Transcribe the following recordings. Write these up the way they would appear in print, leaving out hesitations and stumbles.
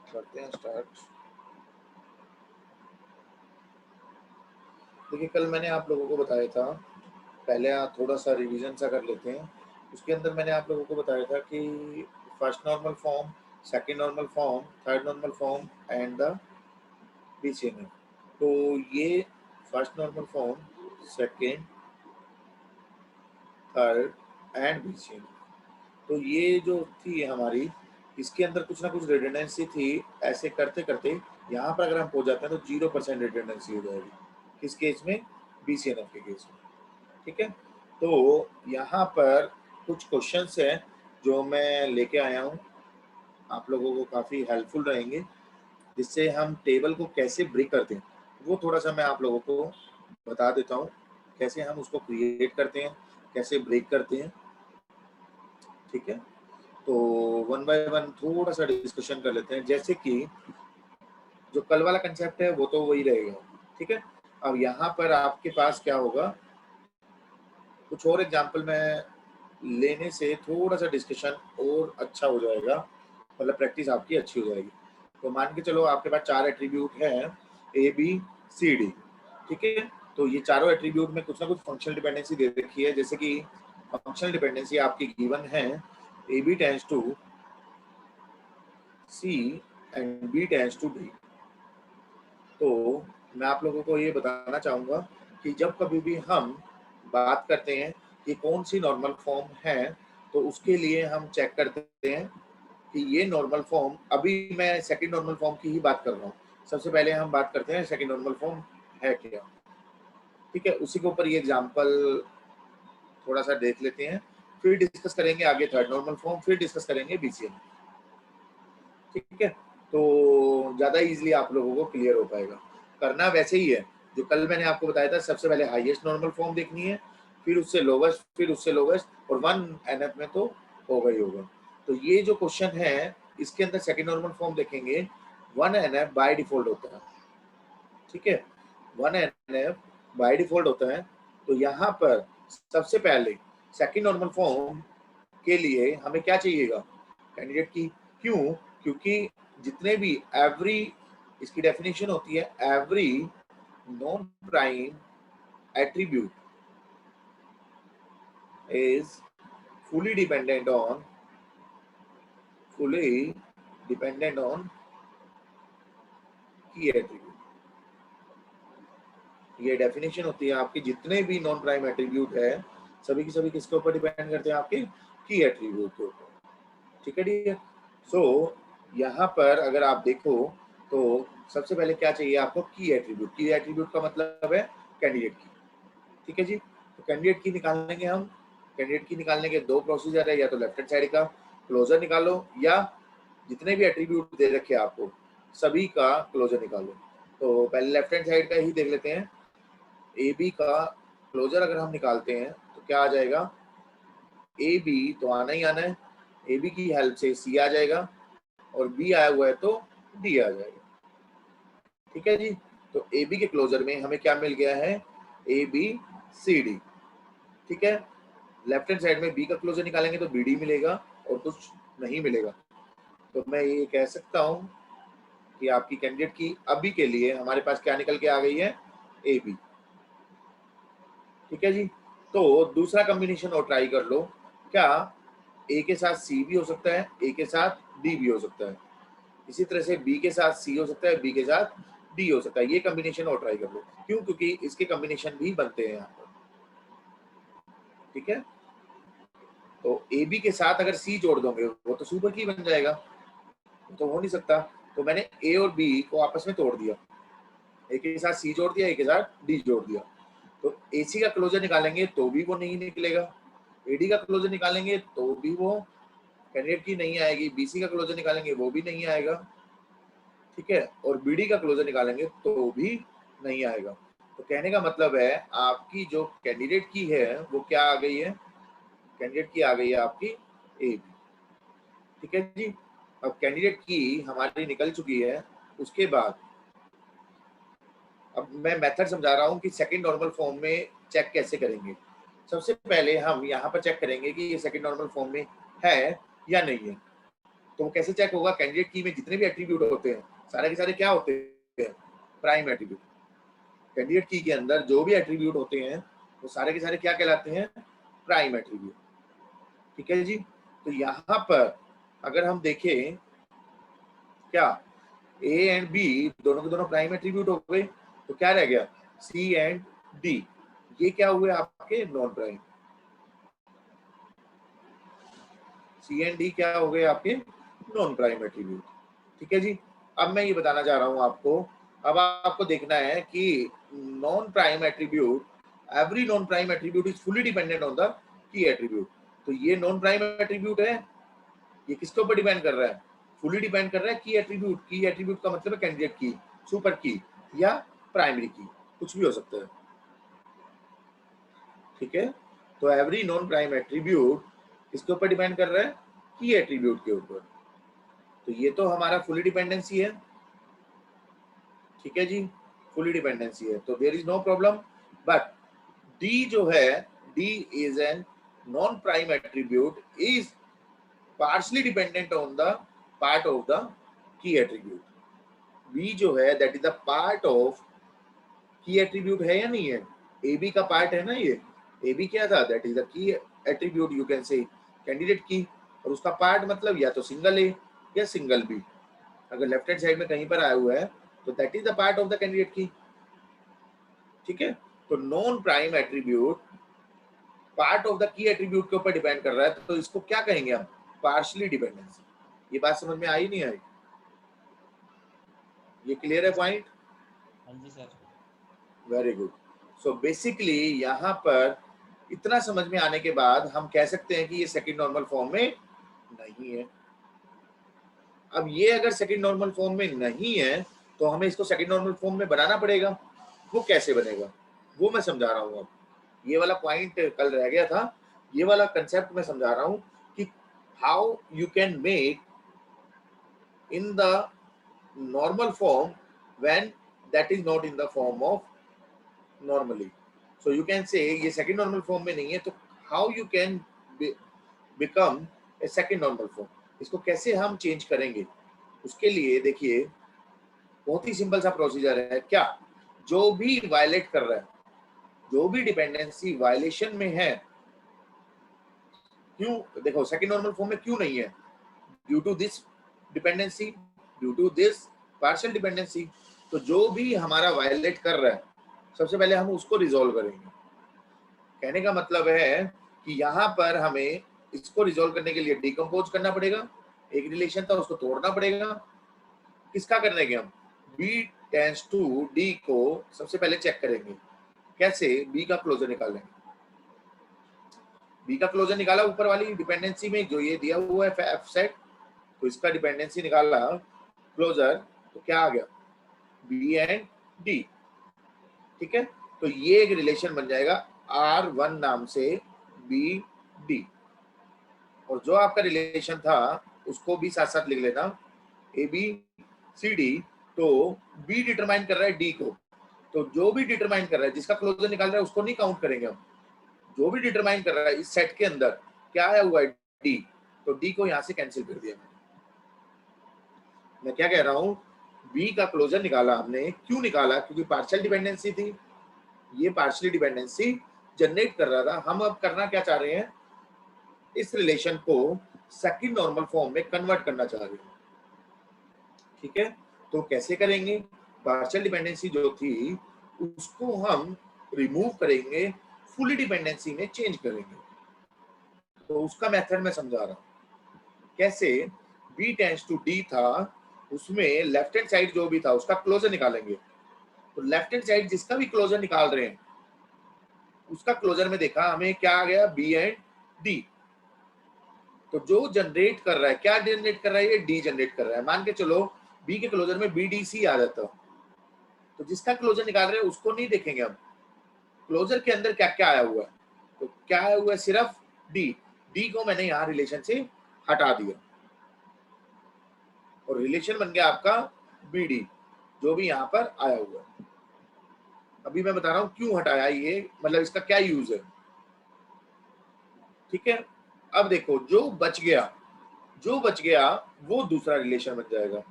करते हैं स्टार्ट। देखिए कल मैंने आप लोगों को बताया था, पहले थोड़ा सा रिवीजन सा कर लेते हैं। उसके अंदर मैंने आप लोगों को बताया था कि first normal form, second normal form, third normal form and the BCNF. तो ये first normal form, second, third and BCNF, तो ये जो थी हमारी, इसके अंदर कुछ ना कुछ रिडंडेंसी थी। ऐसे करते करते यहाँ पर अगर हम पहुंच जाते हैं तो 0% रिडंडेंसी हो जाएगी। किस केस में? बीसीएनएफ के केस में। ठीक है, तो यहाँ पर कुछ क्वेश्चंस हैं जो मैं लेके आया हूँ, आप लोगों को काफ़ी हेल्पफुल रहेंगे, जिससे हम टेबल को कैसे ब्रेक करते हैं वो थोड़ा सा मैं आप लोगों को बता देता हूँ, कैसे हम उसको क्रिएट करते हैं, कैसे ब्रेक करते हैं। ठीक है, तो वन बाय वन थोड़ा सा डिस्कशन कर लेते हैं। जैसे कि जो कल वाला कंसेप्ट है वो तो वही रहेगा। ठीक है, अब यहाँ पर आपके पास क्या होगा, कुछ और एग्जाम्पल में लेने से थोड़ा सा डिस्कशन और अच्छा हो जाएगा, मतलब प्रैक्टिस आपकी अच्छी हो जाएगी। तो मान के चलो आपके पास 4 एट्रीब्यूट हैं, ए बी सी डी। ठीक है, तो ये चारों एट्रीब्यूट में कुछ ना कुछ फंक्शनल डिपेंडेंसी दे रखी है। जैसे कि फंक्शनल डिपेंडेंसी आपकी गिवन है, A B tends to C and B tends to D. तो मैं आप लोगों को ये बताना चाहूँगा कि जब कभी भी हम बात करते हैं कि कौन सी नॉर्मल फॉर्म है, तो उसके लिए हम चेक करते हैं कि ये नॉर्मल फॉर्म, अभी मैं सेकंड नॉर्मल फॉर्म की ही बात कर रहा हूँ। सबसे पहले हम बात करते हैं सेकंड नॉर्मल फॉर्म है क्या। ठीक है, उसी के ऊपर ये एग्जाम्पल थोड़ा सा देख लेते हैं, फिर डिस्कस करेंगे आगे थर्ड नॉर्मल फॉर्म, फिर डिस्कस करेंगे बीसीएन। ठीक है, तो ज़्यादा इजीली आप लोगों को क्लियर हो पाएगा। करना वैसे ही है जो कल मैंने आपको बताया था, सबसे पहले हाईएस्ट नॉर्मल फॉर्म देखनी है, फिर उससे लोवेस्ट, फिर उससे लोवेस्ट, और 1 NF में तो होगा ही होगा। तो ये जो क्वेश्चन है इसके अंदर सेकंड नॉर्मल फॉर्म देखेंगे, 1 NF बाय डिफॉल्ट होता है। ठीक है, 1 NF बाय डिफॉल्ट होता है। तो यहाँ पर सबसे पहले सेकंड नॉर्मल फॉर्म के लिए हमें क्या चाहिएगा? कैंडिडेट की। क्यों? क्योंकि जितने भी एवरी, इसकी डेफिनेशन होती है every non prime attribute is fully dependent on की एट्रीब्यूट। ये डेफिनेशन होती है आपकी, जितने भी नॉन प्राइम एट्रीब्यूट है सभी की सभी किसके ऊपर डिपेंड करते हैं? आपके की एट्रीब्यूट के ऊपर। ठीक है डियर, सो यहाँ पर अगर आप देखो तो सबसे पहले क्या चाहिए आपको? की एट्रीब्यूट। की एट्रीब्यूट का मतलब है कैंडिडेट की। ठीक है जी, तो कैंडिडेट की निकालेंगे हम। कैंडिडेट की निकालने के दो प्रोसीजर है, या तो लेफ्ट हैंड साइड का क्लोजर निकालो, या जितने भी एट्रीब्यूट दे रखे हैं आपको सभी का क्लोजर निकालो। तो पहले लेफ्ट हैंड साइड का ही देख लेते हैं। ए बी का क्लोजर अगर हम निकालते हैं तो क्या आ जाएगा? ए बी तो आना ही आना है, ए बी की हेल्प से सी आ जाएगा, और बी आया हुआ है तो डी आ जाएगा। ठीक है जी, तो ए बी के क्लोजर में हमें क्या मिल गया है? A B C D. ठीक है, लेफ्ट हैंड साइड में बी का क्लोजर निकालेंगे तो बी डी मिलेगा, और कुछ नहीं मिलेगा। तो मैं ये कह सकता हूँ कि आपकी कैंडिडेट की अभी के लिए हमारे पास क्या निकल के आ गई है? A B. ठीक है जी, तो दूसरा कॉम्बिनेशन और ट्राई कर लो। क्या ए के साथ सी भी हो सकता है, ए के साथ डी भी हो सकता है, इसी तरह से बी के साथ सी हो सकता है, बी के साथ डी हो सकता है। ये कॉम्बिनेशन और ट्राई कर लो। क्यों? क्योंकि इसके कॉम्बिनेशन भी बनते हैं यहाँ पर। ठीक है, तो ए बी के साथ अगर सी जोड़ दोगे वो तो सुपर की बन जाएगा, तो हो नहीं सकता। तो मैंने ए और बी को आपस में तोड़ दिया, ए के साथ सी जोड़ दिया, ए के साथ डी जोड़ दिया। तो ए सी का क्लोजर निकालेंगे तो भी वो नहीं निकलेगा, ए डी का क्लोजर निकालेंगे तो भी वो कैंडिडेट की नहीं आएगी, बी सी का क्लोजर निकालेंगे वो भी नहीं आएगा। ठीक है, और बी डी का क्लोजर निकालेंगे तो भी नहीं आएगा। तो कहने का मतलब है आपकी जो कैंडिडेट की है वो क्या आ गई है? कैंडिडेट की आ गई है आपकी ए बी। ठीक है जी, अब कैंडिडेट की हमारी निकल चुकी है। उसके बाद अब मैं मेथड समझा रहा हूँ कि सेकंड नॉर्मल फॉर्म में चेक कैसे करेंगे। सबसे पहले हम यहाँ पर चेक करेंगे कि ये सेकंड नॉर्मल फॉर्म में है या नहीं है। तो वो कैसे चेक होगा? कैंडिडेट की में जितने भी एट्रीब्यूट होते हैं सारे के सारे क्या होते हैं? Prime attribute. कैंडिडेट की के अंदर जो भी एट्रीब्यूट होते हैं वो सारे के सारे क्या कहलाते हैं? Prime attribute. ठीक है जी। तो यहाँ पर अगर हम देखें क्या ए एंड बी दोनों के दोनों प्राइम एट्रीब्यूट हो गए, तो क्या रह गया? सी एंड डी, ये क्या हुए आपके? Non prime. C and D क्या हो गए आपके? Non prime attribute. ठीक है जी। अब मैं ये बताना चाह रहा हूं आपको, अब आपको देखना है कि non prime attribute, every non prime attribute is fully dependent on the key attribute. तो ये नॉन प्राइम एट्रीब्यूट है, ये किसके ऊपर डिपेंड कर रहा है? फुली डिपेंड कर रहा है की एट्रीब्यूट। की एट्रीब्यूट का मतलब है कैंडिडेट की, सुपर की या प्राइमरी की, कुछ भी हो सकता है। ठीक है। तो एवरी नॉन प्राइम एट्रीब्यूट किसके ऊपर डिपेंड कर रहा है? की एट्रीब्यूट के ऊपर। तो ये तो हमारा फुली डिपेंडेंसी है। ठीक है जी, फुली डिपेंडेंसी है, तो there is no problem. But D जो है, D is an non prime attribute, is partially dependent on the part of the key attribute. B जो है that is the part of key attribute, है या नहीं है? ए बी का part है ना ये। ए बी क्या था? That is the key attribute, you can say candidate की, और उसका पार्ट मतलब या तो सिंगल ए या सिंगल बी। अगर लेफ्ट हैंड साइड में कहीं पर आया हुआ है तो that is the part of the candidate की। ठीक है। तो non prime attribute part of the key attribute के ऊपर डिपेंड कर रहा है, तो इसको क्या कहेंगे हम? Partially dependency. ये बात समझ में आई नहीं आई? ये क्लियर है पॉइंट? हाँ जी sir. Very good. So basically यहाँ पर इतना समझ में आने के बाद हम कह सकते हैं कि ये सेकंड नॉर्मल फॉर्म में नहीं है। अब ये अगर सेकंड नॉर्मल फॉर्म में नहीं है तो हमें इसको सेकंड नॉर्मल फॉर्म में बनाना पड़ेगा। वो कैसे बनेगा वो मैं समझा रहा हूँ। अब ये वाला पॉइंट कल रह गया था, ये वाला कंसेप्ट मैं समझा रहा हूँ कि how you can make in the normal form when that is not in the form of normally. So you can say ये सेकंड नॉर्मल फॉर्म में नहीं है, तो how you can become a second normal form, इसको कैसे हम change करेंगे? उसके लिए देखिए बहुत ही सिंपल सा प्रोसीजर है। क्या? जो भी वायलेट कर रहा है, जो भी डिपेंडेंसी वायलेशन में है, क्यों? देखो सेकंड नॉर्मल फॉर्म में क्यों नहीं है? Due to this dependency, due to this partial dependency. तो जो भी हमारा वायलेट कर रहा है सबसे पहले हम उसको रिजोल्व करेंगे। कहने का मतलब है कि यहाँ पर हमें इसको रिजोल्व करने के लिए डिकम्पोज करना पड़ेगा। एक रिलेशन था उसको तोड़ना पड़ेगा। किसका करने के? हम बी टेंड्स टू डी को सबसे पहले चेक करेंगे। कैसे? बी का क्लोजर निकालेंगे। बी का क्लोजर निकाला ऊपर वाली डिपेंडेंसी में जो ये दिया हुआ है एफ सेट, तो इसका डिपेंडेंसी निकाला क्लोजर, तो क्या आ गया? B and D. ठीक है। तो ये एक रिलेशन बन जाएगा R1 नाम से बी डी। और जो आपका रिलेशन था उसको भी साथ साथ लिख लेना, ए बी सी डी। तो बी डिटरमाइन कर रहा है डी को, तो जो भी डिटरमाइन कर रहा है, जिसका क्लोजर निकाल रहा है उसको नहीं काउंट करेंगे हम। जो भी डिटरमाइन कर रहा है इस सेट के अंदर क्या आया हुआ है? डी। तो डी को यहां से कैंसिल कर दिया। मैं क्या कह रहा हूं? बी का क्लोजर निकाला हमने, क्यों निकाला? क्योंकि पार्शियल डिपेंडेंसी थी, ये पार्शियल डिपेंडेंसी जनरेट कर रहा था। हम अब करना क्या चाह रहे हैं? इस रिलेशन को सेकंड नॉर्मल फॉर्म में कन्वर्ट करना चाह रहे हैं। ठीक है। तो कैसे करेंगे? पार्शियल डिपेंडेंसी जो थी उसको हम रिमूव करेंगे, फुली डिपेंडेंसी में चेंज करेंगे। तो उसका मेथड मैं समझा रहा हूं कैसे। बी टेंड्स टू डी था, उसमें लेफ्ट हैंड साइड जो भी था उसका क्लोजर निकालेंगे। तो लेफ्ट हैंड साइड जिसका भी क्लोजर निकाल रहे हैं उसका क्लोजर में देखा हमें क्या आ गया? B and D. तो जो जनरेट कर रहा है, क्या जनरेट कर रहा है? ये डी जनरेट कर रहा है। मान के चलो बी के क्लोजर में बी डी सी आ जाता, तो जिसका क्लोजर निकाल रहे हैं उसको नहीं देखेंगे हम, क्लोजर के अंदर क्या क्या आया हुआ है। तो क्या आया हुआ है? सिर्फ डी। डी को मैंने यहां रिलेशन से हटा दिया और रिलेशन बन गया आपका बी डी, जो भी यहां पर आया हुआ है। अभी मैं बता रहा हूं क्यों हटाया, ये मतलब इसका क्या यूज है। ठीक है। अब देखो जो बच गया जो बच गया वो दूसरा रिलेशन बन जाएगा।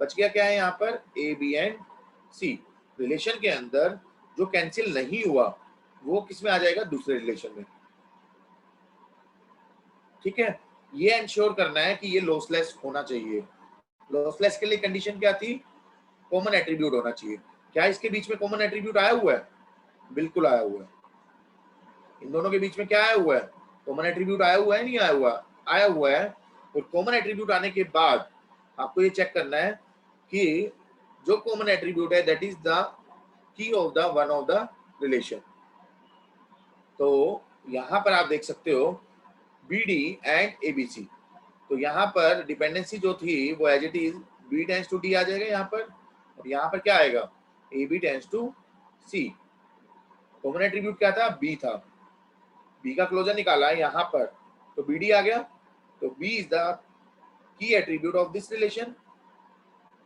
बच गया क्या है यहाँ पर, A B and C. Relation के अंदर जो कैंसिल नहीं हुआ वो किस में आ जाएगा, दूसरे रिलेशन में। ठीक है, ये इंश्योर करना है कि ये लॉसलेस होना चाहिए। लॉसलेस के लिए कंडीशन क्या थी, कॉमन एट्रीब्यूट होना चाहिए। क्या इसके बीच में कॉमन एट्रीब्यूट आया हुआ है, बिल्कुल आया हुआ है। इन दोनों के बीच में क्या आया हुआ है, कॉमन एट्रीब्यूट आया हुआ है, नहीं आया हुआ, आया हुआ है। और कॉमन एट्रीब्यूट आने के बाद आपको ये चेक करना है कि जो कॉमन एट्रीब्यूट है that is the key of the one of the relation. तो यहाँ पर आप देख सकते हो B D and A B C. तो यहाँ पर डिपेंडेंसी जो थी वो as it is B tends to D आ जाएगा यहाँ पर, और यहाँ पर क्या आएगा, A B tends to C. Common attribute क्या था, बी था, बी का क्लोजर निकाला है यहाँ पर, तो बी डी आ गया। तो B is the key attribute of this relation.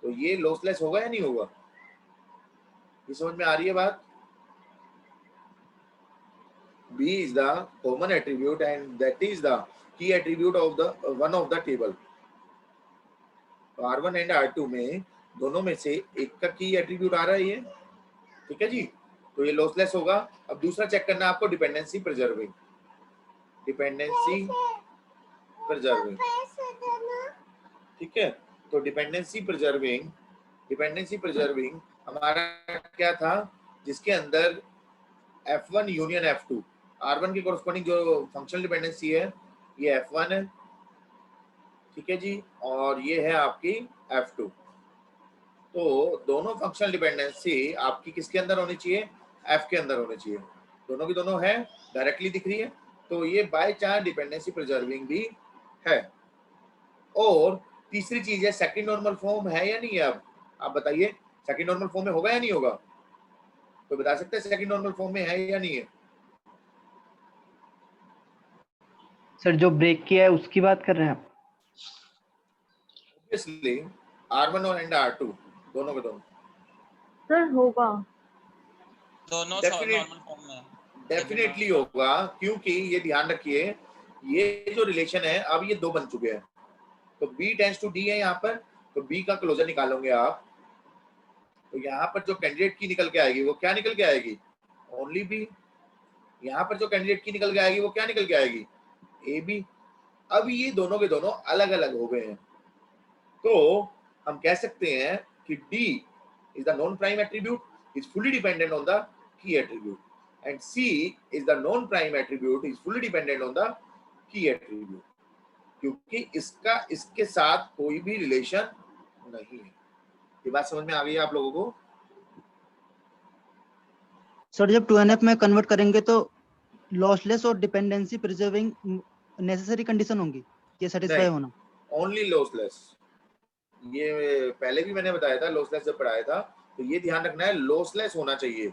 तो ये लॉसलेस होगा या नहीं होगा, ये समझ में आ रही है बात। B is the common attribute and that is the key attribute of the one of the table. तो R1 एंड R2 में दोनों में से एक का की एट्रीब्यूट आ रहा है ये, ठीक है जी। तो ये लॉसलेस होगा। अब दूसरा चेक करना है आपको, डिपेंडेंसी प्रिजर्विंग। डिपेंडेंसी प्रिजर्विंग, ठीक है। तो डिपेंडेंसी प्रिजर्विंग हमारा क्या था, जिसके अंदर F1 यूनियन F2, R1 के कोरस्पॉन्डिंग जो फंक्शनल डिपेंडेंसी है ये F1 है, ठीक है जी, और ये है आपकी F2। तो दोनों फंक्शनल डिपेंडेंसी आपकी किसके अंदर होनी चाहिए, F के अंदर होनी चाहिए। दोनों की दोनों है, डायरेक्टली दिख रही है, तो ये बाय चांस डिपेंडेंसी प्रिजर्विंग भी है। और तीसरी चीज है सेकंड नॉर्मल फॉर्म है या नहीं है। अब आप बताइए सेकंड नॉर्मल फॉर्म में होगा या नहीं होगा, तो बता सकते हैं सेकंड नॉर्मल फॉर्म में है या नहीं है। सर जो ब्रेक किया है उसकी बात कर रहे हैं आप। ऑब्वियसली R1 और एंड R2 दोनों के दोनों सर होगा, दोनों नॉर्मल फॉर्म में डेफिनेटली होगा, क्योंकि ये ध्यान रखिए ये जो रिलेशन है अब ये दो बन चुके हैं। तो B टेंस टू D है यहाँ पर, तो B का क्लोजर निकालोगे आप, तो यहाँ पर जो कैंडिडेट की निकल के आएगी वो क्या निकल के आएगी, ओनली B। यहाँ पर जो कैंडिडेट की निकल के आएगी वो क्या निकल के आएगी, AB। अब ये दोनों के दोनों अलग अलग हो गए हैं, तो हम कह सकते हैं कि D is the non-prime attribute, is fully dependent on the key attribute, and C is the non-prime attribute, is fully dependent on the key attribute, क्योंकि इसका इसके साथ कोई भी रिलेशन नहीं है। ये बात समझ में आ गई है आप लोगों को। सर जब 2NF में कन्वर्ट करेंगे तो लॉसलेस और डिपेंडेंसी प्रिजर्विंग नेसेसरी कंडीशन होंगी, ये सेटिस्फाई होना। ओनली लॉसलेस, ये पहले भी मैंने बताया था, लॉसलेस जब पढ़ाया था, तो ये ध्यान रखना है लॉसलेस होना चाहिए।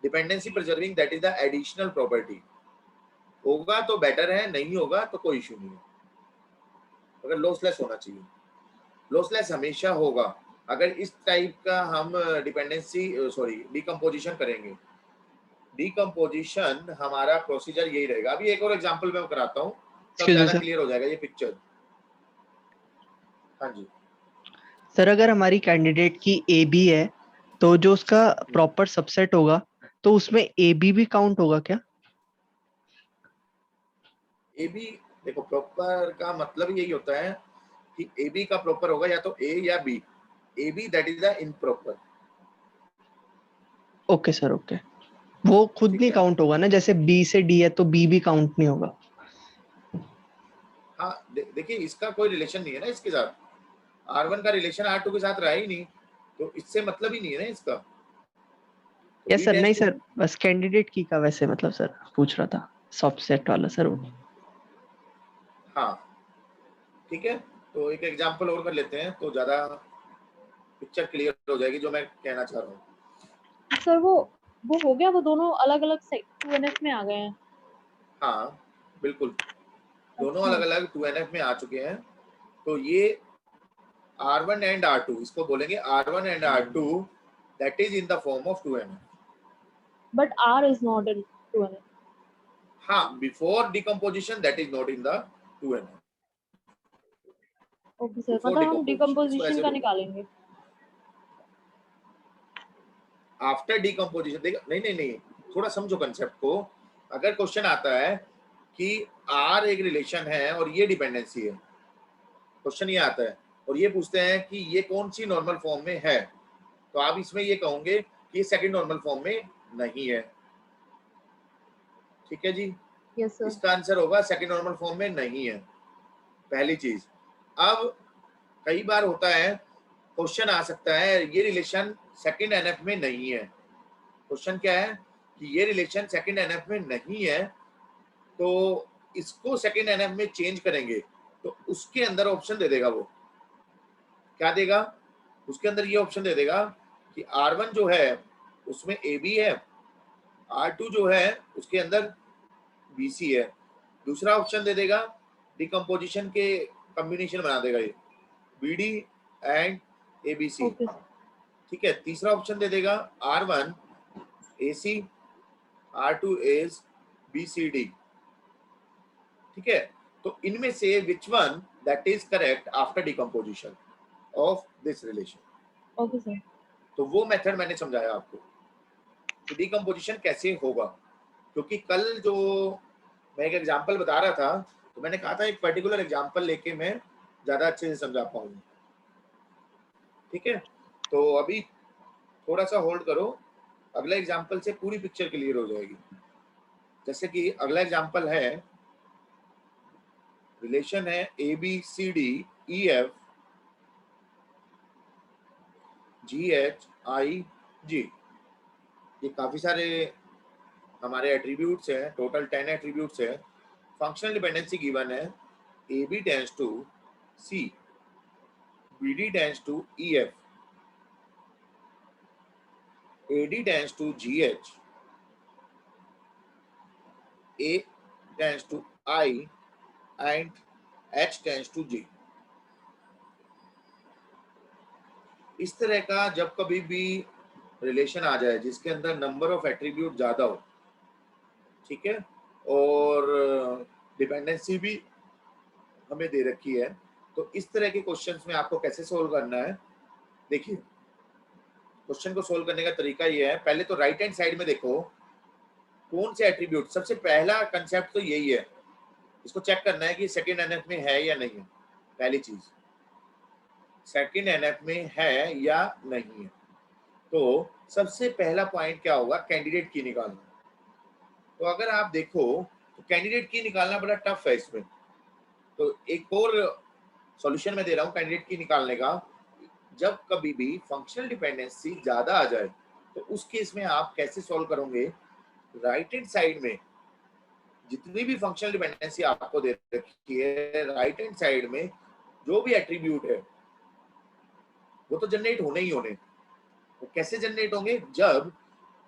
Dependency preserving that is the additional property. होगा तो बेटर है, नहीं होगा तो कोई इशू नहीं है, अगर लॉसलेस होना चाहिए। लॉसलेस हमेशा होगा अगर इस टाइप का हम डिकम्पोजिशन करेंगे। डिकम्पोजिशन हमारा प्रोसीजर यही रहेगा। अभी एक और एग्जांपल मैं कराता हूँ, तब ज्यादा क्लियर हो जाएगा ये पिक्चर। हाँ जी सर अगर हमारी कैंडिडेट की ए बी है तो जो उसका प्रॉपर सबसेट होगा तो उसमें ए बी भी काउंट होगा क्या। ए बी, देखो प्रॉपर का मतलब यही होता है कि ए बी का प्रॉपर होगा या तो ए या B. A B that is the improper. Okay sir okay, वो खुद नहीं काउंट होगा ना, जैसे बी से डी है तो बी भी काउंट नहीं होगा। हाँ देखिए इसका कोई रिलेशन नहीं है ना इसके साथ, R1 का रिलेशन R2 के साथ रहा ही नहीं, तो इससे मतलब ही नहीं है ना इसका। तो यस सर, नहीं सर बस कैंडिडेट की का वैसे मतलब सर पूछ रहा था, सबसेट वाला सर वो। हाँ ठीक है, तो एक एग्जांपल और कर लेते हैं तो ज्यादा पिक्चर क्लियर हो जाएगी जो मैं कहना चाह रहा हूँ। सर वो हो गया, वो दोनों अलग अलग 2NF में आ गए हैं। हाँ बिल्कुल, दोनों अलग अलग 2NF में आ चुके हैं। तो ये R1 एंड R2, इसको बोलेंगे R1 and R2 that is in the form of 2NF. But R is not in 2NF. हाँ, before decomposition that is not in the 2NF. Okay sir, Before मतलब हम decomposition इसको decomposition ऐसे का बोलते निकालेंगे। हैं। आफ्टर डिकम्पोजिशन देखा नहीं, थोड़ा समझो कंसेप्ट को। अगर क्वेश्चन आता है कि आर एक रिलेशन है और ये डिपेंडेंसी है, क्वेश्चन ये आता है और ये पूछते हैं कि ये कौन सी नॉर्मल फॉर्म में है, तो आप इसमें ये कहोगे कि ये सेकंड नॉर्मल फॉर्म में नहीं है। ठीक है जी, यस सर। इसका आंसर होगा सेकंड नॉर्मल फॉर्म में नहीं है, पहली चीज। अब कई बार होता है क्वेश्चन आ सकता है ये रिलेशन सेकंड एनएफ में नहीं है। क्वेश्चन क्या है कि ये रिलेशन सेकंड एनएफ में नहीं है, तो इसको सेकंड एनएफ में चेंज करेंगे तो उसके अंदर ऑप्शन दे देगा। वो क्या देगा, उसके अंदर ये ऑप्शन दे देगा कि R1 जो है उसमें AB है, R2 जो है उसके अंदर BC है। दूसरा ऑप्शन दे देगा डिकम्पोजिशन के कॉम्बिनेशन बना देगा ये BD and ABC। Okay sir. ठीक है, तीसरा ऑप्शन दे देगा R1 AC, R2 is BCD। ठीक है, तो इनमें से which one that is correct after decomposition of this relation. Okay sir. तो वो मेथड मैंने समझाया आपको कि डिकम्पोजिशन कैसे होगा, क्योंकि कल जो मैं एक एग्जांपल बता रहा था तो मैंने कहा था एक पर्टिकुलर एग्जांपल लेके मैं ज्यादा अच्छे से समझा पाऊंगा। ठीक है, तो अभी थोड़ा सा होल्ड करो, अगला एग्जांपल से पूरी पिक्चर क्लियर हो जाएगी। जैसे कि अगला एग्जांपल है, रिलेशन है ABCDEF GHIG। ये काफी सारे हमारे एट्रीब्यूट्स हैं, टोटल 10 एट्रीब्यूट्स है। फंक्शनल डिपेंडेंसी गिवन है AB tends to C, BD tends to EF, AD tends to GH, A tends to I and H tends to G। इस तरह का जब कभी भी रिलेशन आ जाए जिसके अंदर नंबर ऑफ एट्रीब्यूट ज्यादा हो, ठीक है, और डिपेंडेंसी भी हमें दे रखी है, तो इस तरह के क्वेश्चंस में आपको कैसे सोल्व करना है। देखिए, क्वेश्चन को सोल्व करने का तरीका ये है, पहले तो राइट हैंड साइड में देखो कौन से एट्रीब्यूट, सबसे पहला कंसेप्ट तो यही है, इसको चेक करना है कि सेकंड एनएफ में है या नहीं है। पहली चीज, सेकंड एनएफ में है या नहीं है। तो सबसे पहला पॉइंट क्या होगा, कैंडिडेट की निकालना। तो अगर आप देखो तो कैंडिडेट की निकालना बड़ा टफ है इसमें, तो एक और सॉल्यूशन मैं दे रहा हूं कैंडिडेट की निकालने का। जब कभी भी फंक्शनल डिपेंडेंसी ज्यादा आ जाए तो उस केस में आप कैसे सॉल्व करोगे, राइट हैंड साइड में जितनी भी फंक्शनल डिपेंडेंसी आपको दे रखी है, राइट हैंड साइड में जो भी एट्रीब्यूट है वो तो जनरेट होने ही होने। वो कैसे जनरेट होंगे, जब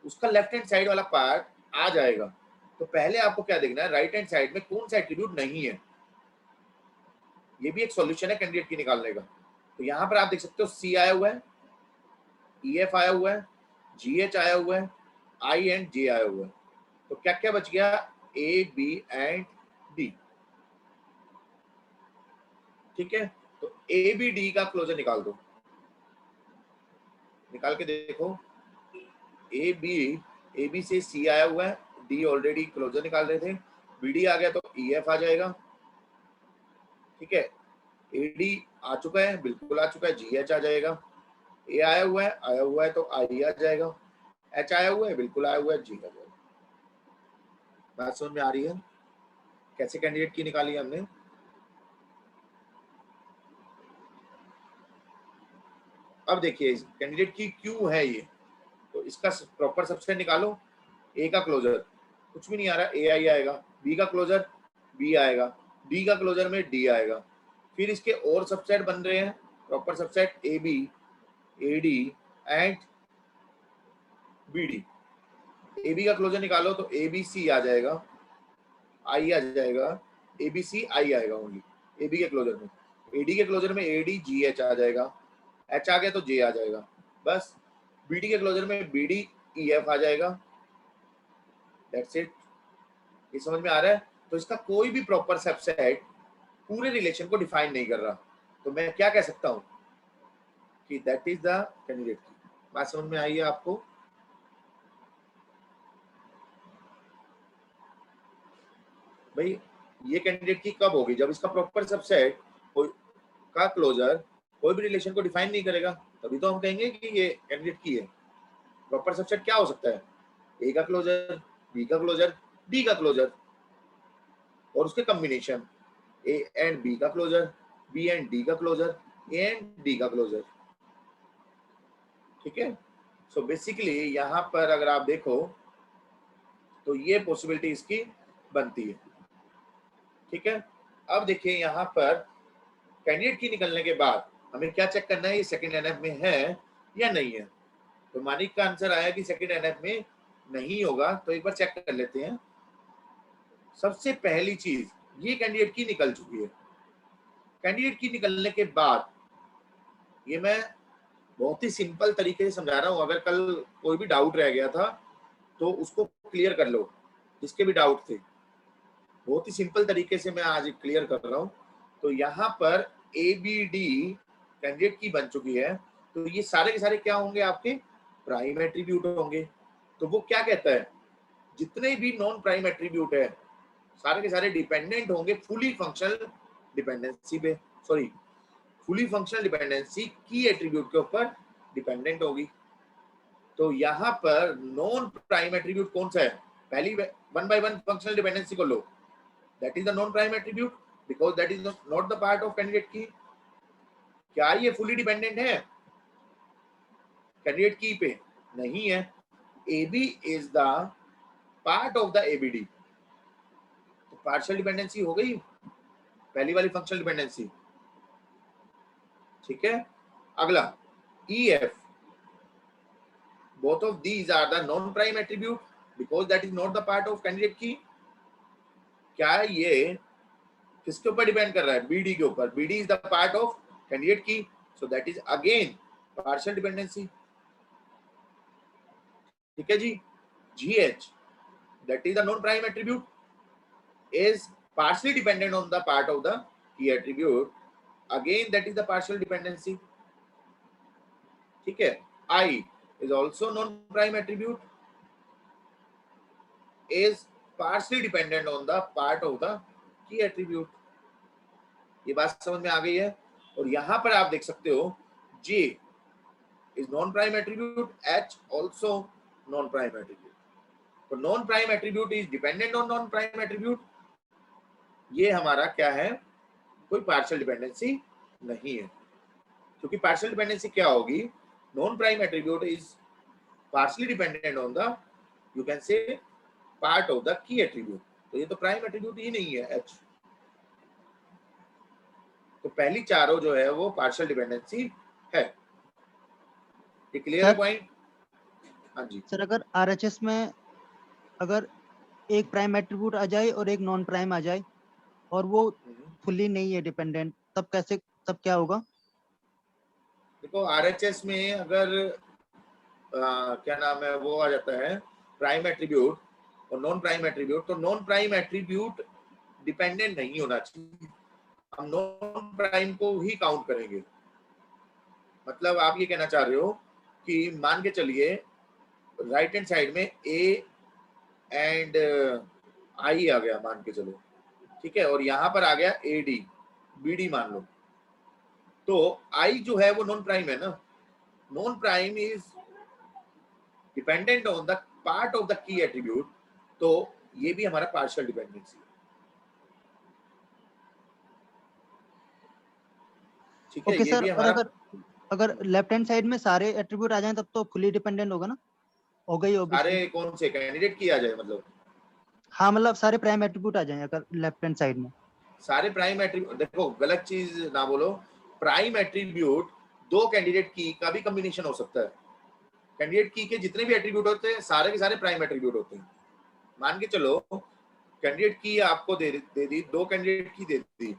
उसका लेफ्ट हैंड साइड वाला पार्ट आ जाएगा तो पहले आपको क्या देखना है, राइट हैंड साइड में कौन सा एट्रीब्यूट नहीं है। ये भी एक सॉल्यूशन है कैंडिडेट की निकालने का। तो यहाँ पर आप देख सकते हो C आया हुआ है, EF आया हुआ है, GH आया हुआ है, I एंड J आया हुआ है। तो क्या क्या बच गया, A, B एंड D। ठीक है, तो ABD का क्लोजर निकाल दो, निकाल के देखो। AB से C आया हुआ है, D ऑलरेडी क्लोजर निकाल रहे थे, BD आ गया तो EF आ जाएगा। ठीक है, AD आ चुका है, बिल्कुल आ चुका है, GH आ जाएगा। A आया हुआ है तो I आ जाएगा, H आया हुआ है, बिल्कुल आया हुआ है, G आ जाएगा। बात समझ में आ रही है कैसे कैंडिडेट की निकाली हमने। अब देखिए कैंडिडेट की क्यों है ये, तो इसका प्रॉपर सबसेट निकालो। A का क्लोजर कुछ भी नहीं आ रहा, AI आएगा, B का क्लोजर B आएगा, D का क्लोजर में D आएगा। फिर इसके और सबसेट बन रहे हैं, proper subset AB, AD and BD। AB का क्लोजर निकालो तो ABC आ जाएगा, I आ जाएगा, ABC I आएगा ओनली AB के क्लोजर में। AD के क्लोजर में AD GH आ जाएगा, H आ गया तो J आ जाएगा बस। BD के क्लोजर में BD EF आ जाएगा, दैट्स इट। ये समझ में आ रहा है। तो इसका कोई भी प्रॉपर सबसेट पूरे रिलेशन को डिफाइन नहीं कर रहा, तो मैं क्या कह सकता हूं कि दैट इज द कैंडिडेट की। बात समझ में आई है आपको? भाई ये कैंडिडेट की कब होगी? जब इसका प्रॉपर सबसेट का क्लोजर कोई भी रिलेशन को डिफाइन नहीं करेगा, तभी तो हम कहेंगे कि ये कैंडिडेट की है। प्रॉपर सबसेट क्या हो सकता है? ए का क्लोजर, बी का क्लोजर, डी का क्लोजर और उसके कॉम्बिनेशन, ए एंड बी का क्लोजर, बी एंड डी का क्लोजर, ए एंड डी का क्लोजर। ठीक है, सो बेसिकली यहाँ पर अगर आप देखो तो ये पॉसिबिलिटी इसकी बनती है। ठीक है, अब देखिए यहाँ पर कैंडिडेट की निकलने के बाद हमें क्या चेक करना है, ये सेकंड एनएफ में है या नहीं है। तो मानिक का आंसर आया कि सेकंड एनएफ में नहीं होगा, तो एक बार चेक कर लेते हैं। सबसे पहली चीज, ये कैंडिडेट की निकल चुकी है। कैंडिडेट की निकलने के बाद ये मैं बहुत ही सिंपल तरीके से समझा रहा हूं, अगर कल कोई भी डाउट रह गया था तो उसको क्लियर कर लो, जिसके भी डाउट थे। बहुत ही सिंपल तरीके से मैं आज क्लियर कर रहा हूं। तो यहाँ पर ABD कैंडिडेट की बन चुकी है, तो ये सारे के सारे क्या होंगे? आपके प्राइम एट्रीब्यूट होंगे। तो वो क्या कहता है, जितने भी नॉन प्राइम एट्रीब्यूट है सारे के सारे डिपेंडेंट होंगे फुली फंक्शनल डिपेंडेंसी पे, सॉरी फुली फंक्शनल डिपेंडेंसी की एट्रीब्यूट के ऊपर डिपेंडेंट होगी। तो यहाँ पर नॉन प्राइम एट्रीब्यूट कौन सा है? पहली one by one functional dependency को लो, that is the non prime attribute because that is not the part of candidate key. क्या ये फुली डिपेंडेंट है कैंडिडेट की पे? नहीं है। AB is the part of the ABD, तो पार्शियल डिपेंडेंसी हो गई पहली वाली फंक्शनल डिपेंडेंसी। ठीक है, अगला EF, both of these are the non prime attribute because that is not the part of candidate key। क्या ये किसके ऊपर डिपेंड कर रहा है? BD के ऊपर। BD is the part of candidate key, so that is again partial dependency। ठीक है जी। GH, that is the non prime attribute, is partially dependent on the part of the key attribute, again that is the partial dependency। ठीक है, I is also non prime attribute, is partially dependent on the part of the key attribute। ये बात समझ में आ गई है? और यहां पर आप देख सकते हो J is non prime attribute, H also non prime attribute। तो non prime attribute is dependent on non prime attribute, ये हमारा क्या है? कोई पार्शियल डिपेंडेंसी नहीं है, क्योंकि पार्शियल डिपेंडेंसी क्या होगी? Non prime attribute is partially dependent on the, you can say, part of the key attribute. तो ये तो प्राइम एट्रीब्यूट ही नहीं है H। तो पहली चारों जो है वो पार्शियल डिपेंडेंसी है। ये क्लियर है पॉइंट? हाँ जी सर, अगर RHS में अगर एक प्राइम एट्रीब्यूट आ जाए और एक नॉन प्राइम आ जाए और वो फुल्ली नहीं है डिपेंडेंट, तब क्या होगा? देखो RHS में अगर क्या नाम है वो आ जाता है प्राइम एट्रीब्यूट और नॉन प्राइम एट्रीब्यूट, तो नॉन प्राइम एट्रीब्यूट डिपेंडेंट नहीं होना चाहिए, हम नॉन प्राइम को ही काउंट करेंगे। मतलब आप ये कहना चाह रहे हो कि मान के चलिए राइट हैंड साइड में A एंड I आ गया, मान के चलो, ठीक है, और यहाँ पर आ गया AD BD मान लो, तो I जो है वो नॉन प्राइम है ना। Non prime is dependent on the part of the key attribute, तो ये भी हमारा पार्शियल डिपेंडेंसी है। ठीक है, ओके ये सर, भी और हमारा, अगर लेफ्ट हैंड साइड में सारे एट्रीब्यूट आ जाएं तब तो फुली डिपेंडेंट होगा ना? हो गई सारे ऑब्वियसली। कौन से कैंडिडेट की आ जाए मतलब? हाँ, मतलब सारे प्राइम एट्रीब्यूट आ जाएं अगर लेफ्ट हैंड साइड में। सारे प्राइम एट्रीब्यूट, देखो गलत चीज ना बोलो, प्राइम एट्रीब्यूट दो कैंडिडेट की का भी कॉम्बिनेशन हो सकता है। कैंडिडेट की के जितने भी एट्रीब्यूट होते हैं सारे के सारे प्राइम एट्रीब्यूट होते हैं। मान के चलो कैंडिडेट की आपको दे दी, दो कैंडिडेट की दे दी,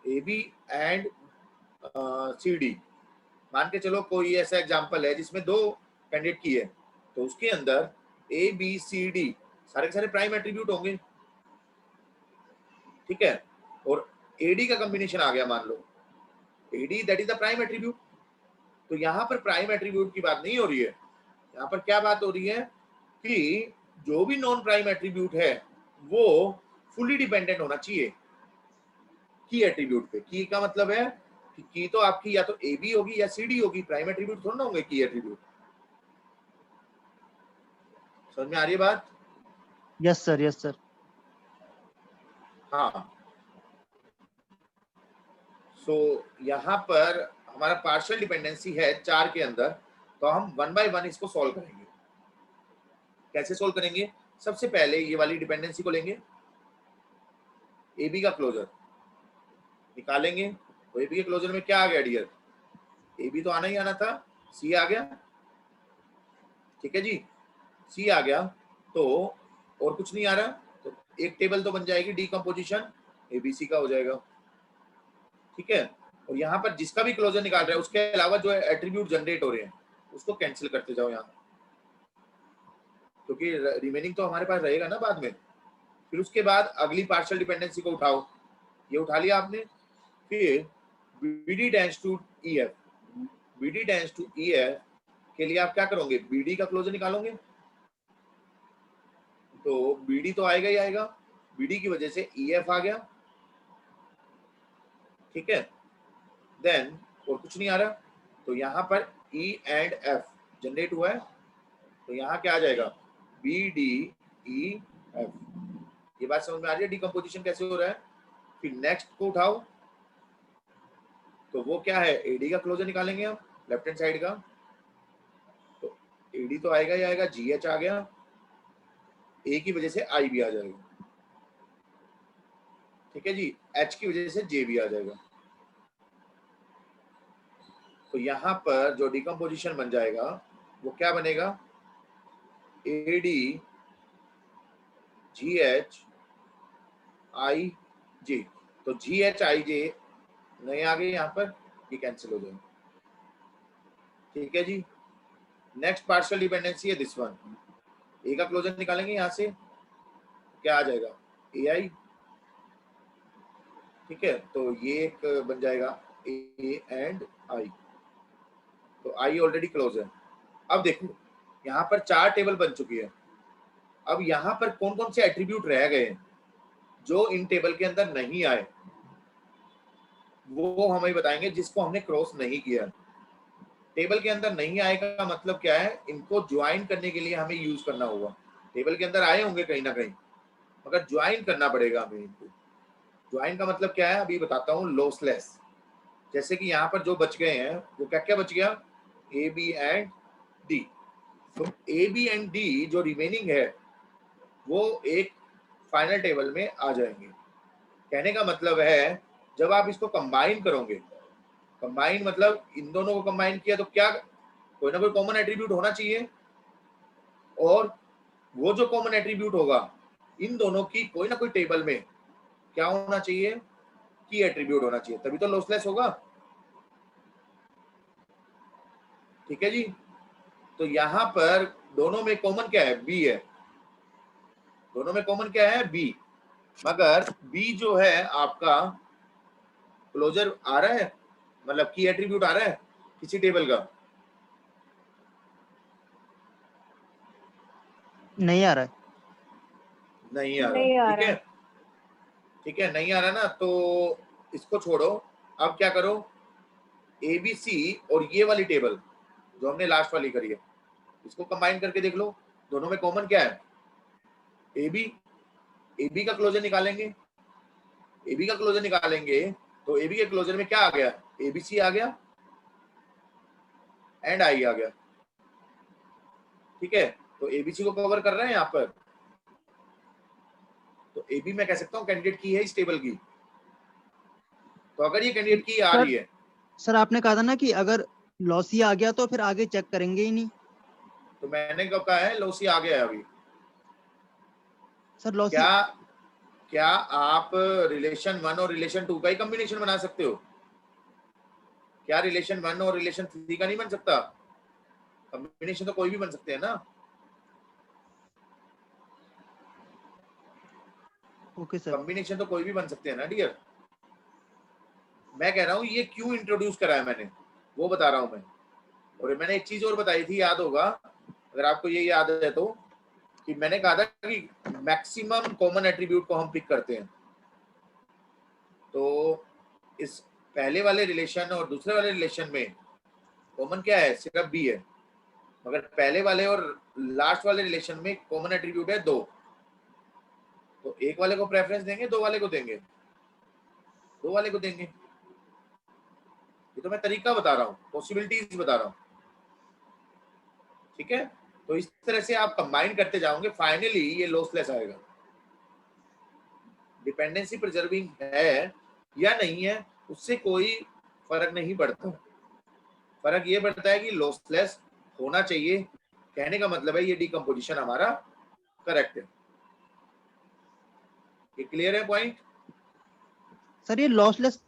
AB एंड CD। मान के चलो कोई ऐसा एग्जांपल है जिसमें दो कैंडिडेट की है, तो उसके अंदर ABCD सारे के सारे प्राइम एट्रीब्यूट होंगे। ठीक है, और AD का कॉम्बिनेशन आ गया मान लो, AD that is the prime attribute. तो यहाँ पर प्राइम एट्रीब्यूट की बात नहीं हो रही है, यहाँ पर क्या बात हो रही है कि जो भी नॉन प्राइम एट्रीब्यूट है वो फुली डिपेंडेंट होना चाहिए की एट्रीब्यूट पे। की का मतलब है कि की तो आपकी या तो AB होगी या CD होगी, प्राइम एट्रीब्यूट थोड़ा ना होंगे की एट्रीब्यूट। समझ में आ रही है बात? Yes sir, yes sir. हाँ, सो यहाँ पर हमारा पार्शियल डिपेंडेंसी है 4 के अंदर, तो हम 1 बाय 1 इसको सॉल्व करेंगे। कैसे सॉल्व करेंगे? सबसे पहले ये वाली डिपेंडेंसी को लेंगे, AB का क्लोजर निकालेंगे। तो AB के क्लोजर में क्या आ गया डियर? AB तो आना ही आना था, C आ गया। ठीक है जी, C आ गया तो और कुछ नहीं आ रहा, तो एक टेबल तो बन जाएगी, डीकंपोजिशन ABC का हो जाएगा। ठीक है, और यहाँ पर जिसका भी क्लोजर निकाल रहे हैं उसके अलावा जो एट्रीब्यूट जनरेट हो रहे हैं उसको कैंसिल करते जाओ यहाँ, क्योंकि रिमेनिंग तो हमारे पास रहेगा ना बाद में। फिर उसके बाद अगली पार्शियल डिपेंडेंसी को उठाओ, ये उठा लिया आपने। फिर BD tends to EF, BD tends to EF के लिए आप क्या करोगे? BD का क्लोजर निकालोगे, तो BD तो आएगा ही आएगा, BD की वजह से EF आ गया। ठीक है, देन और कुछ नहीं आ रहा, तो यहाँ पर E एंड F जनरेट हुआ है, तो यहाँ क्या आ जाएगा? BD EF। ये बात समझ में आ रही है डिकम्पोजिशन कैसे हो रहा है? फिर नेक्स्ट को उठाओ, तो वो क्या है? AD का क्लोजर निकालेंगे हम लेफ्ट हैंड साइड का, तो AD तो आएगा ही आएगा, GH आ गया, A की वजह से I भी आ जाएगा। ठीक है जी, H की वजह से J भी आ जाएगा। तो यहाँ पर जो डिकम्पोजिशन बन जाएगा वो क्या बनेगा? AD GH IJ, तो GH IJ नहीं आ गए यहाँ पर, ये कैंसिल हो जाएगा। ठीक है जी, नेक्स्ट पार्शियल डिपेंडेंसी है दिस वन। A का क्लोजर निकालेंगे यहाँ से, क्या आ जाएगा? AI। ठीक है, तो ये एक बन जाएगा A एंड I, तो I ऑलरेडी क्लोज है। अब देखो यहाँ पर 4 टेबल बन चुकी है, अब यहाँ पर कौन कौन से एट्रीब्यूट रह गए हैं जो इन टेबल के अंदर नहीं आए, वो हमें बताएंगे, जिसको हमने क्रॉस नहीं किया। टेबल के अंदर नहीं आए का मतलब क्या है? इनको ज्वाइन करने के लिए हमें यूज करना होगा। टेबल के अंदर आए होंगे कहीं ना कहीं, मगर ज्वाइन करना पड़ेगा हमें इनको। ज्वाइन का मतलब क्या है अभी बताता हूँ, लॉसलेस। जैसे कि यहाँ पर जो बच गए हैं वो क्या क्या बच गया? AB and D। तो AB एंड D जो रिमेनिंग है वो एक फाइनल टेबल में आ जाएंगे। कहने का मतलब है जब आप इसको कंबाइन करोगे, कंबाइन मतलब इन दोनों को कंबाइन किया तो क्या, कोई ना कोई कॉमन एट्रीब्यूट होना चाहिए, और वो जो कॉमन एट्रीब्यूट होगा इन दोनों की कोई ना कोई टेबल में क्या होना चाहिए? की एट्रीब्यूट होना चाहिए, तभी तो लॉसलेस होगा। ठीक है जी, तो यहाँ पर दोनों में कॉमन क्या है? B है, दोनों में कॉमन क्या है? B, मगर B जो है आपका क्लोजर आ रहा है, मतलब की एट्रीब्यूट आ रहा है किसी टेबल का? नहीं आ रहा है। नहीं आ नहीं रहा। आ ठीक रहा है, है। ठीक है, नहीं आ रहा ना, तो इसको छोड़ो। अब क्या करो? ABC और ये वाली टेबल जो हमने लास्ट वाली करी है इसको कंबाइन करके देख लो, दोनों में कॉमन क्या है? AB। AB का क्लोजर निकालेंगे, AB का क्लोजर निकालेंगे तो AB के क्लोजर में क्या आ गया? ABC आ गया एंड I आ गया। ठीक है, तो ABC को कवर कर रहे हैं यहाँ पर, तो AB मैं कह सकता हूँ कैंडिडेट की है इस टेबल की। तो अगर ये कैंडिडेट की आ रही है, सर आपने कहा था ना कि अगर लॉसी आ गया तो फिर आगे चेक करेंगे ही नहीं। तो मैंने कब कहा है लॉसी आ गया है अभी? सर लॉसी क्या क्या आप रिलेशन 1 और रिलेशन 2 का ही कॉम्बिनेशन बना सकते हो? क्या रिलेशन 1 और रिलेशन 3 का नहीं बन सकता? कॉम्बिनेशन तो कोई भी बन सकते हैं ना। Okay sir. कॉम्बिनेशन तो कोई भी बन सकते हैं ना डियर। मैं कह रहा हूँ ये क्यों इंट्रोड्यूस करा है मैंने, वो बता रहा हूँ मैं। और मैंने एक चीज और बताई थी, याद होगा अगर आपको ये याद है तो, कि मैंने कहा था कि मैक्सिमम कॉमन एट्रीब्यूट को हम पिक करते हैं। तो इस पहले वाले रिलेशन और दूसरे वाले रिलेशन में कॉमन क्या है, सिर्फ बी है, मगर पहले वाले और लास्ट वाले रिलेशन में कॉमन एट्रीब्यूट है 2। तो एक वाले को प्रेफरेंस देंगे, 2 वाले को देंगे, 2 वाले को देंगे। ये तो मैं तरीका बता रहा हूँ, पॉसिबिलिटीज बता रहा हूँ, ठीक है। तो इस तरह से आप कंबाइन करते जाओगे, फाइनली ये लॉसलेस आएगा। डिपेंडेंसी प्रिजर्विंग है या नहीं है उससे कोई फर्क नहीं पड़ता, फर्क ये पड़ता है कि लॉसलेस होना चाहिए। कहने का मतलब है ये डिकम्पोजिशन हमारा करेक्ट है। ये क्लियर है पॉइंट? सर ये लॉसलेस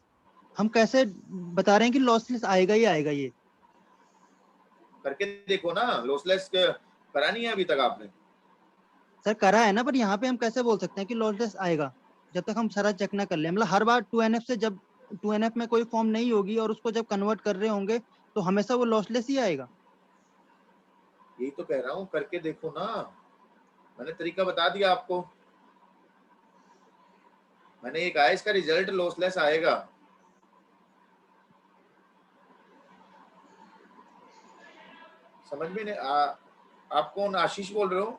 हम कैसे बता रहे हैं कि लॉसलेस आएगा ही आएगा? ये करके देखो ना, लॉसलेस करा नहीं है अभी तक आपने। सर करा है ना, पर यहाँ पे हम कैसे बोल सकते हैं कि लॉसलेस आएगा जब तक हम सारा चेक ना कर ले? मतलब हर बार 2NF से, जब 2NF में कोई फॉर्म नहीं होगी और उसको जब कन्वर्ट कर रहे होंगे तो हमेशा वो लॉसलेस ही आएगा। यही तो कह रहा हूँ, करके देखो ना, मैंने तरीका बता दिया आपको। मैंने ये कहा इसका रिजल्ट लॉसलेस आएगा। समझ में नहीं आप कौन आशीष बोल रहे हो?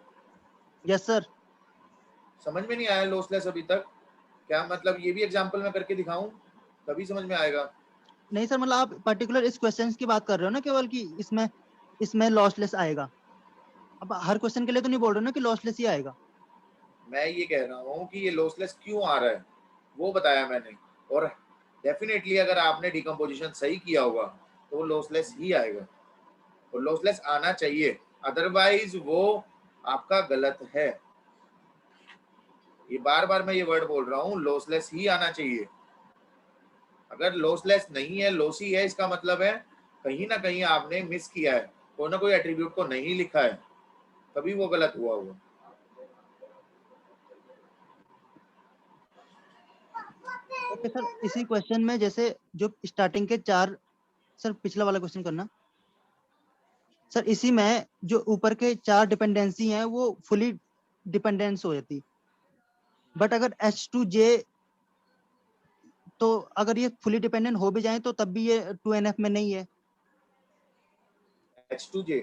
Yes sir. समझ में नहीं आया लॉसलेस अभी तक? क्या मतलब ये भी एग्जांपल में करके दिखाऊं तभी समझ में आएगा? नहीं सर, मतलब आप पर्टिकुलर इस क्वेश्चन की बात कर रहे हो ना केवल, कि इसमें इसमें लॉसलेस आएगा। अब हर क्वेश्चन के लिए तो नहीं बोल रहे हो ना कि लॉसलेस ही आएगा। मैं ये कह रहा हूँ कि ये लॉसलेस क्यों आ रहा है वो बताया मैंने। और डेफिनेटली अगर आपने डिकम्पोजिशन सही किया होगा तो वो लॉसलेस ही आएगा, और लॉसलेस आना चाहिए, अदरवाइज वो आपका गलत है। ये बार बार मैं ये वर्ड बोल रहा हूँ, लॉसलेस ही आना चाहिए। अगर लॉसलेस नहीं है, लॉसी है, इसका मतलब है कहीं ना कहीं आपने मिस किया है, कोई ना कोई एट्रीब्यूट को नहीं लिखा है, तभी वो गलत हुआ होगा। ओके सर, इसी क्वेश्चन में जैसे जो स्टार्टिंग के 4, सर पिछला वाला क्वेश्चन करना सर, इसी में जो ऊपर के 4 डिपेंडेंसी हैं वो फुली डिपेंडेंस हो जाती, बट अगर H2J, तो अगर ये फुली डिपेंडेंट हो भी जाए तो तब भी ये 2NF में नहीं है। H2J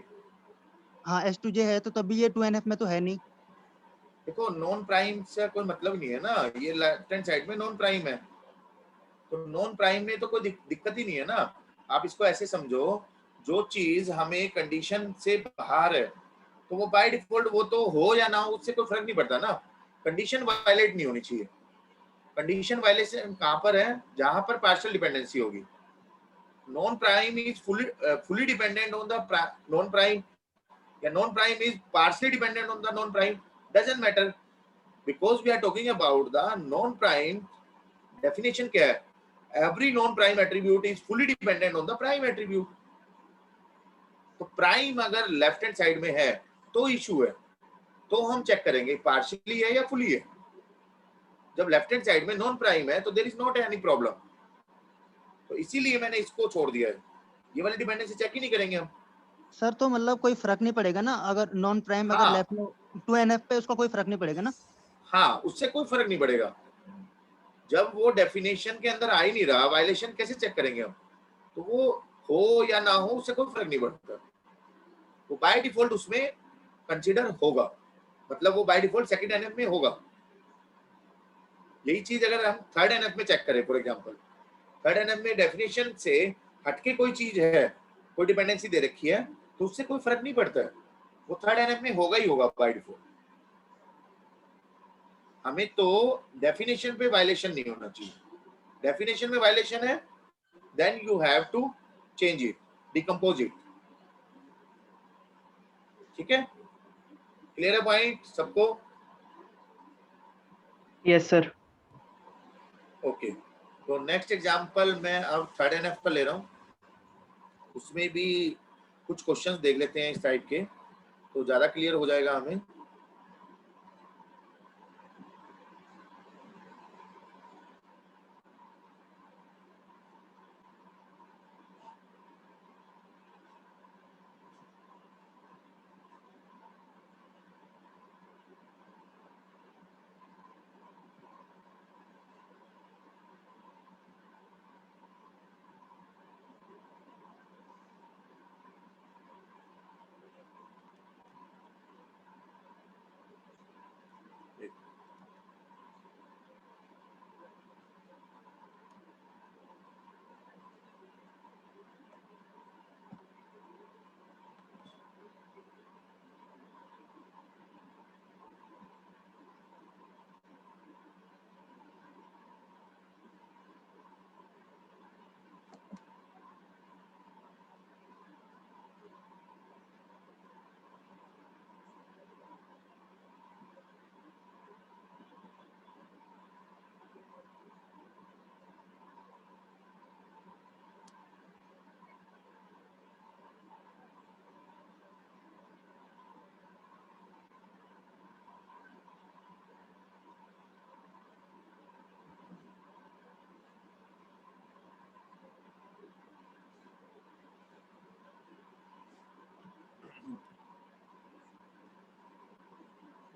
हाँ H2J है तो तब भी ये 2NF में तो है नहीं। देखो, नॉन प्राइम से कोई मतलब नहीं है ना, ये लेफ्ट हैंड साइड में नॉन प्राइम है, तो नॉन प्राइम में तो कोई दिक्कत ही नहीं है ना। आप इसको ऐसे समझो, जो चीज हमें कंडीशन से बाहर है तो वो बाय डिफॉल्ट वो तो हो या ना हो उससे कोई फर्क नहीं पड़ता ना, कंडीशन वायलेट नहीं होनी चाहिए। कंडीशन वायलेशन कहाँ पर है? जहां पर पार्शियल डिपेंडेंसी होगी। Non prime is fully dependent on the non prime, या non prime is partially dependent on the non prime, doesn't matter, because we are talking about the non prime। definition क्या है? every non prime attribute is fully dependent on the prime attribute। तो prime अगर left hand side में है तो issue है, तो हम चेक करेंगे पार्शियली है या फुली है। जब लेफ्ट हैंड साइड में नॉन प्राइम है तो there is not any problem, तो इसीलिए मैंने इसको छोड़ दिया है, ये वाली डिपेंडेंसी चेक ही नहीं करेंगे हम। सर तो मतलब कोई फर्क नहीं पड़ेगा ना, अगर नॉन प्राइम अगर हाँ लेफ्ट में 2NF पे, उसका कोई फर्क नहीं पड़ेगा ना? हाँ, उससे कोई फर्क नहीं पड़ेगा। जब वो डेफिनेशन के अंदर आ ही नहीं रहा, वायलेशन कैसे चेक करेंगे हम? तो वो हो या ना हो उससे कोई फर्क नहीं पड़ता, वो बाय डिफॉल्ट उसमें कंसीडर होगा, मतलब वो बाय डिफॉल्ट सेकंड एनएफ में होगा। यही चीज अगर हम थर्ड एनएफ में चेक करें, फॉर एग्जांपल थर्ड एनएफ में डेफिनेशन से हटके कोई चीज है, कोई डिपेंडेंसी दे रखी है, तो उससे कोई फर्क नहीं पड़ता है, वो थर्ड एनएफ में होगा ही होगा बाय डिफॉल्ट। हमें तो डेफिनेशन पे वायलेशन नहीं होना चाहिए। डेफिनेशन में वायलेशन है, then you have to change it, decompose it. ठीक है, क्लियर है पॉइंट सबको? Yes sir. ओके, तो नेक्स्ट एग्जांपल मैं अब थर्ड एनएफ का ले रहा हूँ, उसमें भी कुछ क्वेश्चंस देख लेते हैं इस टाइप के, तो ज्यादा क्लियर हो जाएगा हमें।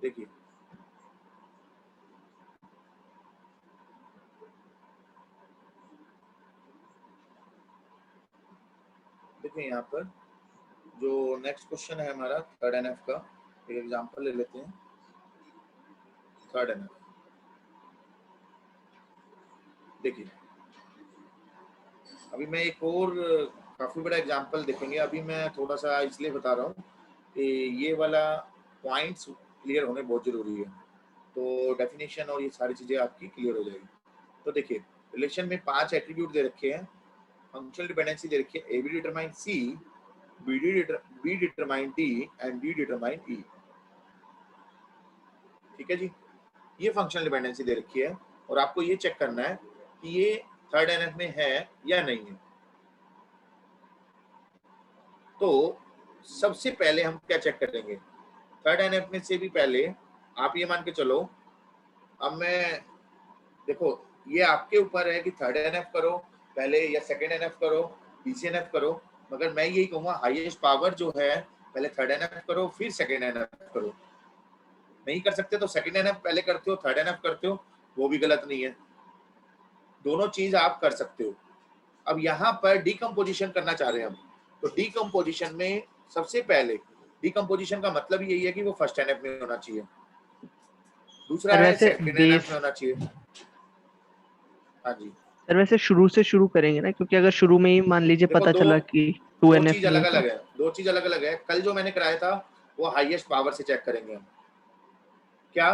देखिए देखिए यहाँ पर जो नेक्स्ट क्वेश्चन है हमारा थर्ड एनएफ का, एक एग्जांपल ले लेते हैं। थर्ड एनएफ देखिए, अभी मैं एक और काफी बड़ा एग्जांपल देखेंगे। अभी मैं थोड़ा सा इसलिए बता रहा हूँ कि ये वाला पॉइंट्स क्लियर होने बहुत जरूरी है, तो डेफिनेशन और ये सारी चीजें आपकी क्लियर हो जाएगी। तो देखिए रिलेशन में 5 एट्रीब्यूट दे रखे हैं, फंक्शनल डिपेंडेंसी दे रखी है, A B determine C, B determine D and D determine E. ठीक है जी, ये फंक्शनल डिपेंडेंसी दे रखी है और आपको ये चेक करना है कि ये थर्ड एनएफ में है या नहीं है। तो सबसे पहले हम क्या चेक करेंगे, थर्ड एनएफ में से भी पहले आप ये मान के चलो, अब मैं देखो ये आपके ऊपर है कि थर्ड एनएफ करो पहले या सेकंड एनएफ करो, बीसीएनएफ करो, मगर मैं यही कहूँगा हाईएस्ट पावर जो है पहले थर्ड एनएफ करो फिर सेकंड एनएफ करो। नहीं कर सकते तो सेकंड एनएफ पहले करते हो, थर्ड एनएफ करते हो, वो भी गलत नहीं है, दोनों चीज आप कर सकते हो। अब यहाँ पर डीकम्पोजिशन करना चाह रहे हैं हम, तो डीकम्पोजिशन में सबसे पहले, डीकम्पोजिशन का मतलब यही है कि वो फर्स्ट एनएफ में होना चाहिए, दूसरा सर है वैसे सेकंड एनएफ में होना चाहिए। हाँ जी सर वैसे शुरू से शुरू करेंगे ना, क्योंकि अगर शुरू में ही मान लीजिए देखो पता चला कि 2 दो एनएफ चीज नहीं अलग है अलग है, दो चीज अलग अलग है। कल जो मैंने कराया था वो हाईएस्ट पावर से चेक करेंगे हम। क्या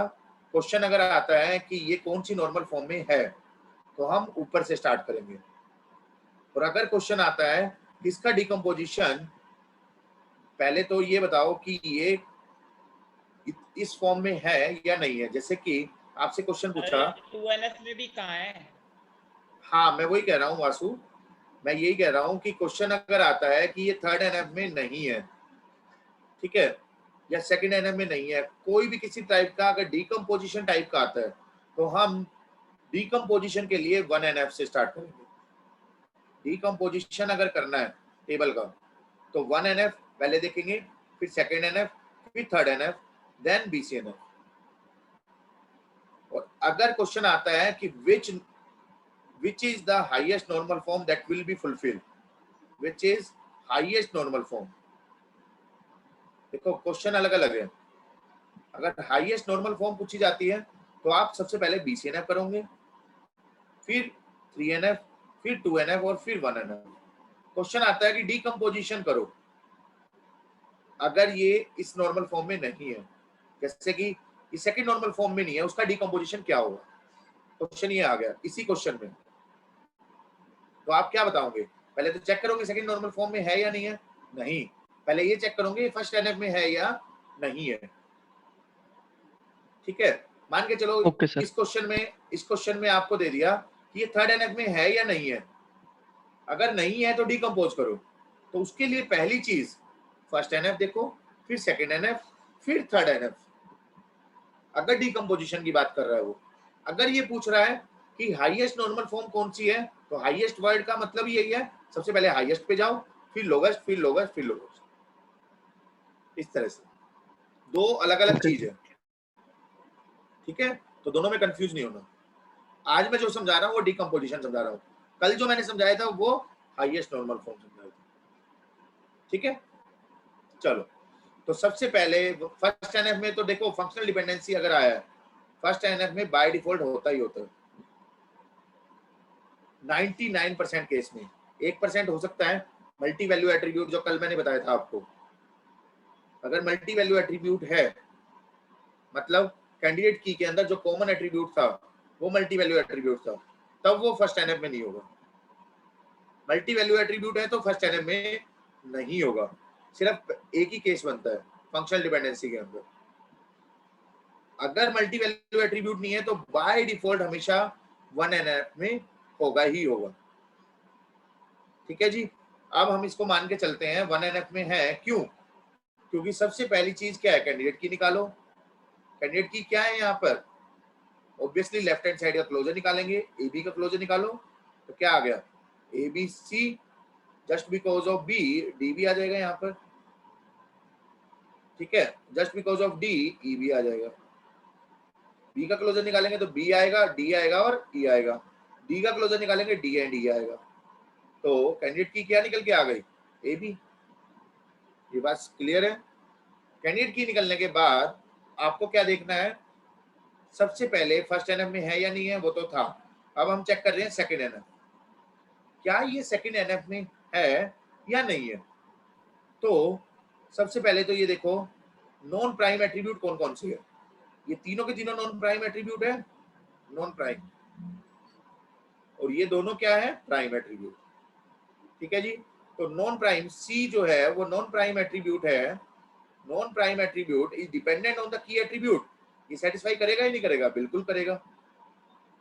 क्वेश्चन अगर आता है कि ये कौन सी नॉर्मल फॉर्म में है तो हम ऊपर से स्टार्ट करेंगे, और अगर क्वेश्चन आता है किसका डीकम्पोजिशन, पहले तो ये बताओ कि ये इस फॉर्म में है या नहीं है। जैसे कि आपसे क्वेश्चन पूछा, 2NF में भी कहाँ है? हाँ मैं वही कह रहा हूँ वासु, मैं यही कह रहा हूँ कि क्वेश्चन अगर आता है कि ये थर्ड एनएफ में नहीं है, ठीक है, या सेकंड एनएफ में नहीं है, कोई भी किसी टाइप का अगर डीकम्पोजिशन टाइप का आता है तो हम डीकम्पोजिशन के लिए 1 एनएफ से स्टार्ट करेंगे। डीकम्पोजिशन अगर करना है टेबल का तो 1 एनएफ पहले देखेंगे, फिर सेकंड एनएफ, फिर थर्ड एनएफ, देन बीसीएनएफ। और अगर क्वेश्चन आता है कि which is the highest normal form that will be fulfilled, which is highest normal form, देखो क्वेश्चन अलग अलग है। अगर हाईएस्ट नॉर्मल फॉर्म पूछी जाती है तो आप सबसे पहले बीसीएनएफ करोगे, फिर 3NF, फिर 2NF और फिर 1NF। क्वेश्चन आता है कि डीकम्पोजिशन करो, अगर ये इस नॉर्मल फॉर्म में नहीं है, जैसे कि इस सेकंड नॉर्मल फॉर्म में नहीं है, उसका डीकम्पोजिशन क्या होगा, क्वेश्चन ये आ गया इसी क्वेश्चन में, तो आप क्या बताओगे, पहले तो चेक करोगे सेकंड नॉर्मल फॉर्म में है या नहीं है, नहीं, पहले ये चेक करोगे फर्स्ट एनएफ में है या नहीं है। ठीक है, मान के चलो ओके सर। इस क्वेश्चन में आपको दे दिया कि ये थर्ड एनएफ में है या नहीं है, अगर नहीं है तो डीकम्पोज करो, तो उसके लिए पहली चीज फर्स्ट एनएफ देखो, फिर सेकंड एनएफ, फिर थर्ड एनएफ, अगर डीकम्पोजिशन की बात कर रहा है वो। अगर ये पूछ रहा है कि हाईएस्ट नॉर्मल फॉर्म कौन सी है, तो हाईएस्ट वर्ड का मतलब यही है, सबसे पहले हाईएस्ट पे जाओ, फिर लोवेस्ट, फिर लोवेस्ट, फिर लोवेस्ट, इस तरह से दो अलग अलग चीज है। ठीक है, तो दोनों में कंफ्यूज नहीं होना। आज मैं जो समझा रहा हूँ वो डीकम्पोजिशन समझा रहा हूँ, कल जो मैंने समझाया था वो हाईएस्ट नॉर्मल फॉर्म समझाया था। ठीक है, चलो, तो सबसे पहले फर्स्ट एनएफ में तो देखो फंक्शनल डिपेंडेंसी अगर आया है, फर्स्ट एनएफ में बाय डिफॉल्ट होता ही होता है 99% केस में। 1% हो सकता है मल्टी वैल्यू एट्रीब्यूट, जो कल मैंने बताया था आपको। अगर मल्टी वैल्यू एट्रीब्यूट है, मतलब कैंडिडेट की के अंदर जो कॉमन एट्रीब्यूट था वो मल्टी वैल्यू एट्रीब्यूट था, तब वो फर्स्ट एनएफ में नहीं होगा। मल्टी वैल्यू एट्रीब्यूट है तो फर्स्ट एनएफ में नहीं होगा, सिर्फ एक ही केस बनता है फंक्शनल डिपेंडेंसी के अंदर। अगर मल्टी वैल्यू एट्रीब्यूट नहीं है तो बाय डिफॉल्ट हमेशा 1 एनएफ में होगा ही होगा। ठीक है जी, अब हम इसको मान के चलते हैं 1 एनएफ में है, क्यों, क्योंकि सबसे पहली चीज क्या है, कैंडिडेट की निकालो। कैंडिडेट की क्या है यहाँ पर, ऑब्वियसली लेफ्ट हैंड साइड का क्लोजर निकालेंगे, ए बी का क्लोजर निकालो, तो क्या आ गया, A B C, just because of B D भी आ जाएगा यहाँ पर। ठीक है, just because of D E भी आ जाएगा। बी का क्लोजर निकालेंगे तो बी आएगा, डी आएगा और ई आएगा। डी का क्लोजर निकालेंगे डी एंड ई आएगा। तो कैंडिडेट की क्या निकल के आ गई? A B. ये बात क्लियर है? कैंडिडेट की निकलने के बाद आपको क्या देखना है? सबसे पहले फर्स्ट एनएफ में है या नहीं है वो तो था, अब हम चेक कर रहे हैं सेकंड एनएफ, क्या ये सेकंड एनएफ में है या नहीं है। तो सबसे पहले तो ये देखो नॉन प्राइम एट्रीब्यूट कौन कौन सी है। ये तीनों के तीनों नॉन प्राइम एट्रीब्यूट है, नॉन प्राइम, और ये दोनों क्या है? Prime attribute. ठीक है जी। तो नॉन प्राइम सी जो है वो नॉन प्राइम एट्रीब्यूट है। Non prime attribute is dependent on the key attribute. ये सेटिस्फाई करेगा या नहीं करेगा? बिल्कुल करेगा।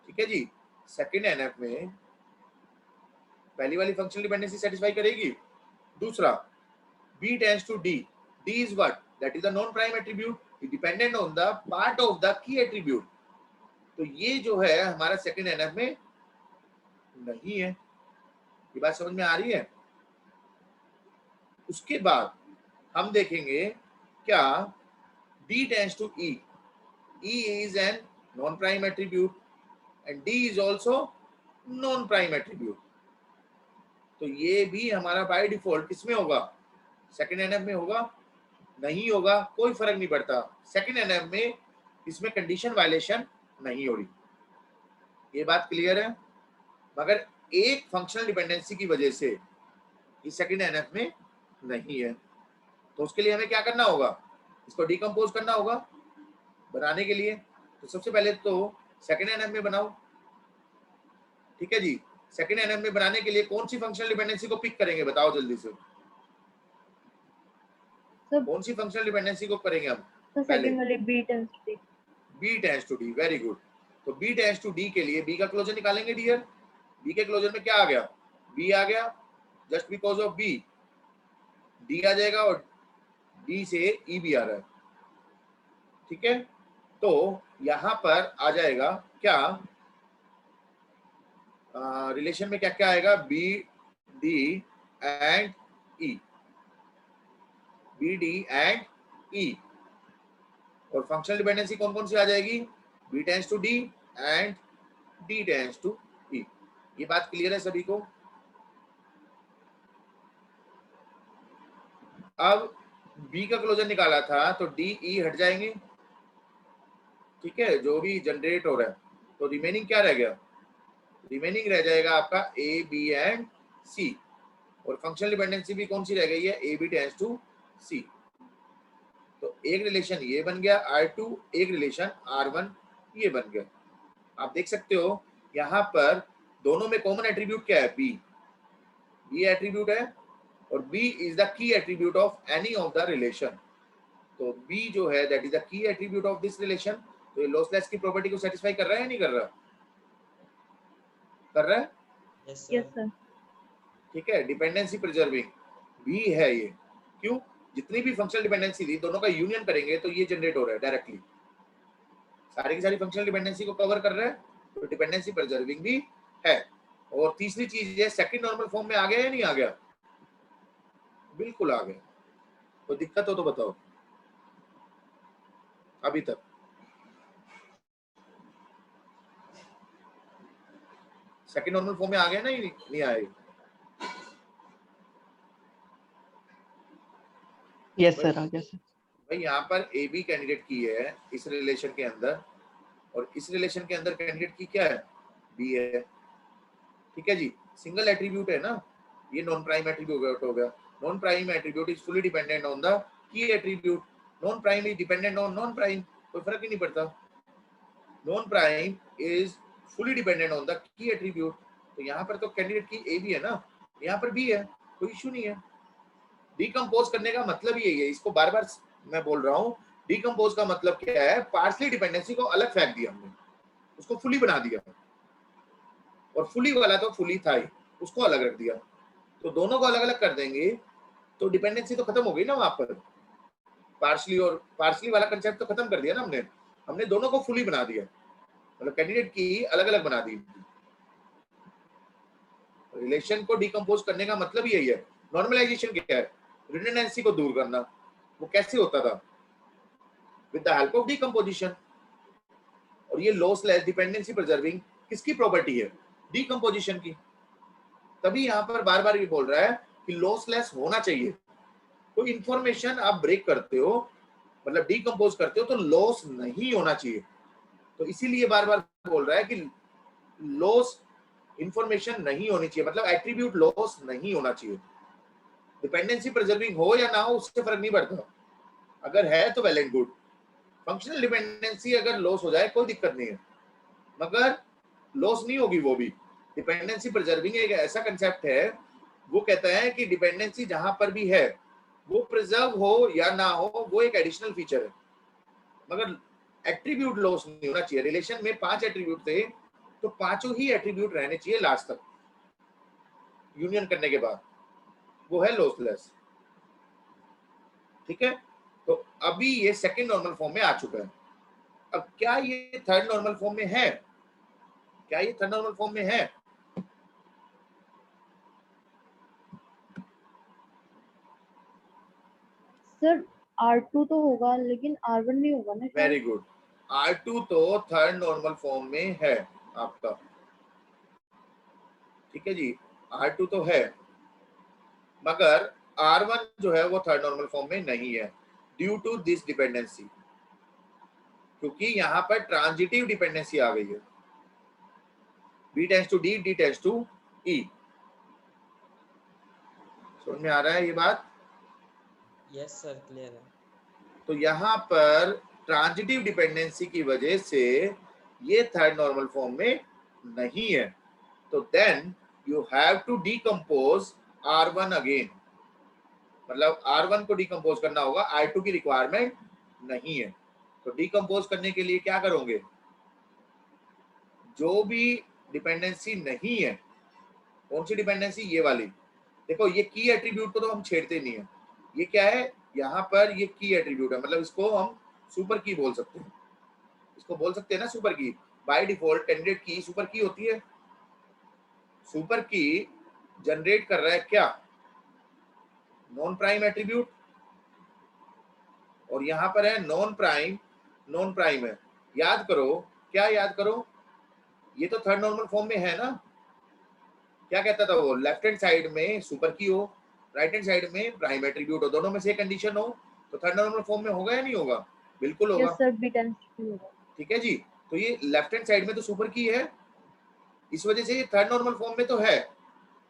ठीक है जी। सेकंड एनएफ में पहली वाली फंक्शनल डिपेंडेंसी सेटिस्फाई करेगी। दूसरा b tends to d, d is what? That is the non prime attribute, it dependent on the part of the key attribute। तो ये जो है हमारा सेकंड एनएफ में नहीं है। ये बात समझ में आ रही है? उसके बाद हम देखेंगे क्या d tends to e, e is an non prime attribute and d is also non prime attribute। तो ये भी हमारा बाय डिफॉल्ट किसमें होगा? सेकंड एनएफ में होगा? नहीं होगा, कोई फर्क नहीं पड़ता। सेकंड एनएफ में इसमें कंडीशन वायलेशन नहीं हो रही। ये बात क्लियर है? मगर एक फंक्शनल डिपेंडेंसी की वजह से ये सेकंड एनएफ में नहीं है। तो उसके लिए हमें क्या करना होगा? इसको डिकम्पोज करना होगा। बनाने के लिए तो सबसे पहले तो सेकंड एनएफ में बनाओ। ठीक है जी। सेकंड एनएफ में बनाने के लिए कौन सी फंक्शनल डिपेंडेंसी को पिक करेंगे? बताओ जल्दी से। कौन सी फंक्शनल डिपेंडेंसी को करेंगे हम? सेकंड वाली b tends to d। b tends to d, very good. तो b tends to d के लिए b का क्लोजर निकालेंगे डियर। b के क्लोजर में क्या आ गया? b आ गया, just because of b d आ जाएगा और d से e भी आ रहा है। ठीक है। तो यहां पर आ जाएगा क्या रिलेशन में क्या क्या आएगा? b d and e, b d and e। और फंक्शनल डिपेंडेंसी कौन कौन सी आ जाएगी? b tends to d and d tends to e। ये बात क्लियर है सभी को? अब b का क्लोजर निकाला था तो d e हट जाएंगे। ठीक है, जो भी जनरेट हो रहा है। तो रिमेनिंग क्या रह गया? रिमेनिंग रह जाएगा आपका a b एंड c। और फंक्शनल डिपेंडेंसी भी कौन सी रह गई है? a b tends to c। तो एक रिलेशन ये बन गया R2, एक रिलेशन R1 ये बन गया। आप देख सकते हो यहाँ पर दोनों में कॉमन एट्रीब्यूट क्या है? B। B एट्रीब्यूट है और B is the key attribute of any of the relation. तो B जो है that is the key attribute of this relation. तो ये लॉसलेस की प्रॉपर्टी को सेटिस्फाई कर रहा है या नहीं कर रहा? कर रहा है? Yes sir. ठीक है। डिपेंडेंसी प्रिजर्विंग भी है ये। क्यों? जितनी भी फंक्शनल डिपेंडेंसी थी दोनों का यूनियन करेंगे तो ये जनरेट हो रहा है डायरेक्टली। सारी की सारी फंक्शनल डिपेंडेंसी को कवर कर रहा है, तो डिपेंडेंसी प्रिजर्विंग भी है। और तीसरी चीज है सेकंड नॉर्मल फॉर्म में आ गया या नहीं आ गया? बिल्कुल आ गया। कोई दिक्कत हो तो बताओ अभी तक। सेकंड नॉर्मल फॉर्म में आ गया ना? नहीं आएगा? यस सर, आ गया सर। भाई यहाँ पर ए बी कैंडिडेट की है इस रिलेशन के अंदर, और इस रिलेशन के अंदर कैंडिडेट की क्या है? बी है। ठीक है जी। सिंगल एट्रीब्यूट है ना, ये नॉन प्राइम एट्रीब्यूट हो गया। Non prime attribute is fully dependent on the key attribute. Non prime is dependent on non prime, कोई फर्क ही नहीं पड़ता। Non prime is fully dependent on the key attribute. तो यहाँ पर तो कैंडिडेट की ए भी है ना, यहाँ पर भी है, कोई इशू नहीं है। डिकम्पोज करने का मतलब यही है, इसको बार बार मैं बोल रहा हूँ। डिकम्पोज का मतलब क्या है? पार्शली डिपेंडेंसी को अलग फेंक दिया हमने, उसको फुली बना दिया। और फुली वाला तो फुली था ही, उसको अलग रख दिया। तो दोनों को अलग अलग कर देंगे तो डिपेंडेंसी तो खत्म हो गई ना वहां पर। पार्शली और पार्शली वाला कंसेप्ट तो खत्म कर दिया ना हमने दोनों को फुली बना दिया, मतलब कैंडिडेट की अलग अलग बना दी। रिलेशन को डिकम्पोज करने का मतलब यही है। नॉर्मलाइजेशन क्या है? रिडंडेंसी को दूर करना। वो कैसे होता था? With the help of decomposition. और ये लॉसलेस डिपेंडेंसी प्रिजर्विंग किसकी प्रॉपर्टी है? डीकंपोजिशन की। तभी यहाँ पर बार बार ये बोल रहा है कि लॉसलेस होना चाहिए। कोई इंफॉर्मेशन आप ब्रेक करते हो, मतलब डीकंपोज करते हो, तो लॉस नहीं होना चाहिए। तो इसीलिए बार बार बोल रहा है कि लॉस इंफॉर्मेशन नहीं होनी चाहिए, मतलब एट्रीब्यूट लॉस नहीं होना चाहिए। डिपेंडेंसी प्रिजर्विंग हो या ना हो उससे फर्क नहीं पड़ता, अगर है तो well and good. Functional dependency अगर लॉस हो जाए कोई दिक्कत नहीं है, मगर लॉस नहीं होगी वो भी। डिपेंडेंसी प्रिजर्विंग एक ऐसा कंसेप्ट है, वो कहता है कि डिपेंडेंसी जहां पर भी है वो प्रिजर्व हो या ना हो, वो एक एडिशनल फीचर है, मगर एट्रीब्यूट लॉस नहीं होना चाहिए। रिलेशन में 5 एट्रीब्यूट थे, तो पांचों ही एट्रीब्यूट रहने चाहिए लास्ट तक यूनियन करने के बाद, वो है लॉसलेस। ठीक है, तो अभी ये सेकंड नॉर्मल फॉर्म में आ चुका है। अब क्या ये थर्ड नॉर्मल फॉर्म में है? क्या ये थर्ड नॉर्मल फॉर्म में है? सर R2 तो होगा लेकिन R1 नहीं होगा ना? वेरी गुड, R2 तो थर्ड नॉर्मल फॉर्म में है आपका। ठीक है जी, R2 तो है, मगर R1 जो है वो थर्ड नॉर्मल फॉर्म में नहीं है, ड्यू टू दिस डिपेंडेंसी, क्योंकि यहाँ पर ट्रांजिटिव डिपेंडेंसी आ गई है। B tends to D, D tends to E। समझ में आ रहा है ये बात? यस सर, क्लियर है। तो यहाँ पर ट्रांजिटिव डिपेंडेंसी की वजह से ये थर्ड नॉर्मल फॉर्म में नहीं है, तो then you have to decompose R1 again, मतलब R1 को डिकम्पोज करना होगा, R2 की रिक्वायरमेंट नहीं है। तो डिकम्पोज करने के लिए क्या करोगे? जो भी डिपेंडेंसी नहीं है, कौन सी डिपेंडेंसी? ये वाली। देखो ये की एट्रीब्यूट को तो हम छेड़ते नहीं है, ये क्या है यहाँ पर, ये की एट्रीब्यूट है, मतलब इसको हम सुपर की बोल सकते हैं, इसको बोल सकते हैं ना सुपर की। बाय डिफॉल्ट कैंडिडेट की सुपर की होती है। सुपर की जनरेट कर रहा है क्या? नॉन प्राइम एट्रीब्यूट, और यहाँ पर है नॉन प्राइम, नॉन प्राइम है। याद करो, क्या याद करो, ये तो थर्ड नॉर्मल फॉर्म में है ना। क्या कहता था वो? लेफ्ट हैंड साइड में सुपर की हो, राइट हैंड साइड में प्राइम एट्रीब्यूट हो, दोनों में से कंडीशन हो, तो थर्ड नॉर्मल फॉर्म में होगा या नहीं होगा? बिल्कुल होगा। Yes sir, B tends to होगा। ठीक है जी, तो ये लेफ्ट हैंड साइड में तो सुपर की है, इस वजह से ये थर्ड नॉर्मल फॉर्म में तो है,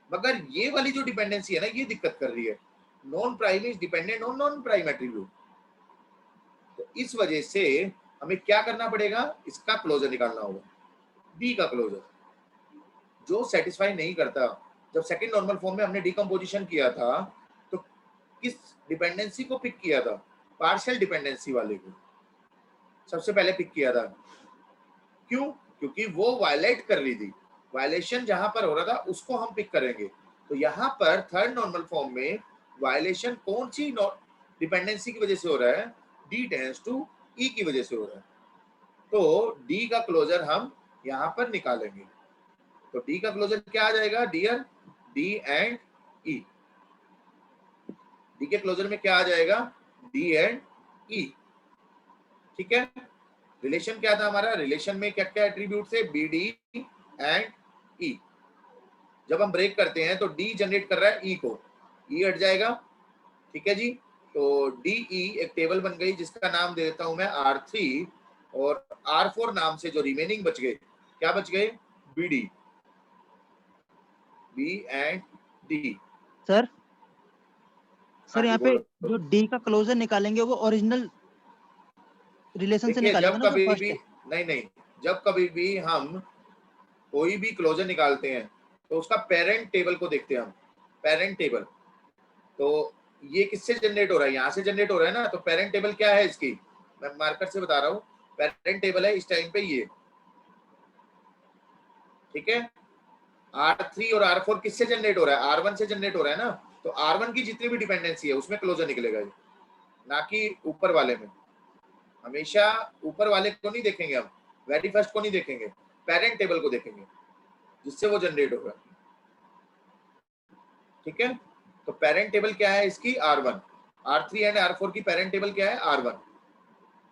मगर ये वाली जो डिपेंडेंसी है ना, ये दिक्कत कर रही है। Non prime is dependent on non prime attribute. तो इस वजह से हमें क्या करना पड़ेगा? इसका क्लोजर निकालना होगा, डी का क्लोजर, जो सेटिस्फाई नहीं करता। जब सेकंड नॉर्मल फॉर्म में हमने डिकम्पोजिशन किया था, तो किस डिपेंडेंसी को पिक किया था? पार्शियल डिपेंडेंसी वाले को सबसे पहले पिक किया था। क्यों? क्योंकि वो वायलेट कर रही थी, वायलेशन जहां पर हो रहा था उसको हम पिक करेंगे। तो यहाँ पर थर्ड नॉर्मल फॉर्म में वायलेशन कौन सी डिपेंडेंसी की वजह से हो रहा है? D टेंड्स टू E की वजह से हो रहा है। तो D का क्लोजर हम यहाँ पर निकालेंगे। तो D का क्लोजर क्या आ जाएगा dear? D and E। D के क्लोजर में क्या आ जाएगा? D and E। ठीक है, रिलेशन क्या था हमारा? रिलेशन में क्या क्या एट्रीब्यूट थे? BD and E। जब हम ब्रेक करते हैं तो D जनरेट कर रहा है E को, E हट जाएगा। ठीक है जी, तो DE एक टेबल बन गई जिसका नाम दे देता हूं मैं R3, और R4 नाम से जो रिमेनिंग बच गए, क्या बच गए? BD, B and D। Sir हाँ जी, यहाँ पे बोलो। जो डी का क्लोजर निकालेंगे वो ओरिजिनल रिलेशन से देखिए निकालेंगे जब ना, जो कभी फर्स्ट भी, है। नहीं, जब कभी भी हम कोई भी क्लोजर निकालते हैं तो उसका पेरेंट टेबल को देखते हैं हम। पेरेंट टेबल, तो ये किससे जनरेट हो रहा है? यहाँ से जनरेट हो रहा है ना। तो पेरेंट टेबल क्या है इसकी? मैं मार्कर से बता रहा हूँ, पेरेंट टेबल है इस टाइम पे ये। ठीक है, R3 और R4 किससे जनरेट हो रहा है? R1 से जनरेट हो रहा है ना। तो R1 की जितनी भी डिपेंडेंसी है उसमें क्लोजर निकलेगा ये, ना कि ऊपर वाले में। हमेशा ऊपर वाले को नहीं देखेंगे हम, वेरी फर्स्ट को नहीं देखेंगे, पेरेंट टेबल को देखेंगे जिससे वो जनरेट होगा। ठीक है, तो पेरेंट टेबल क्या है इसकी? R1। R3 एंड R4 की पेरेंट टेबल क्या है? R1।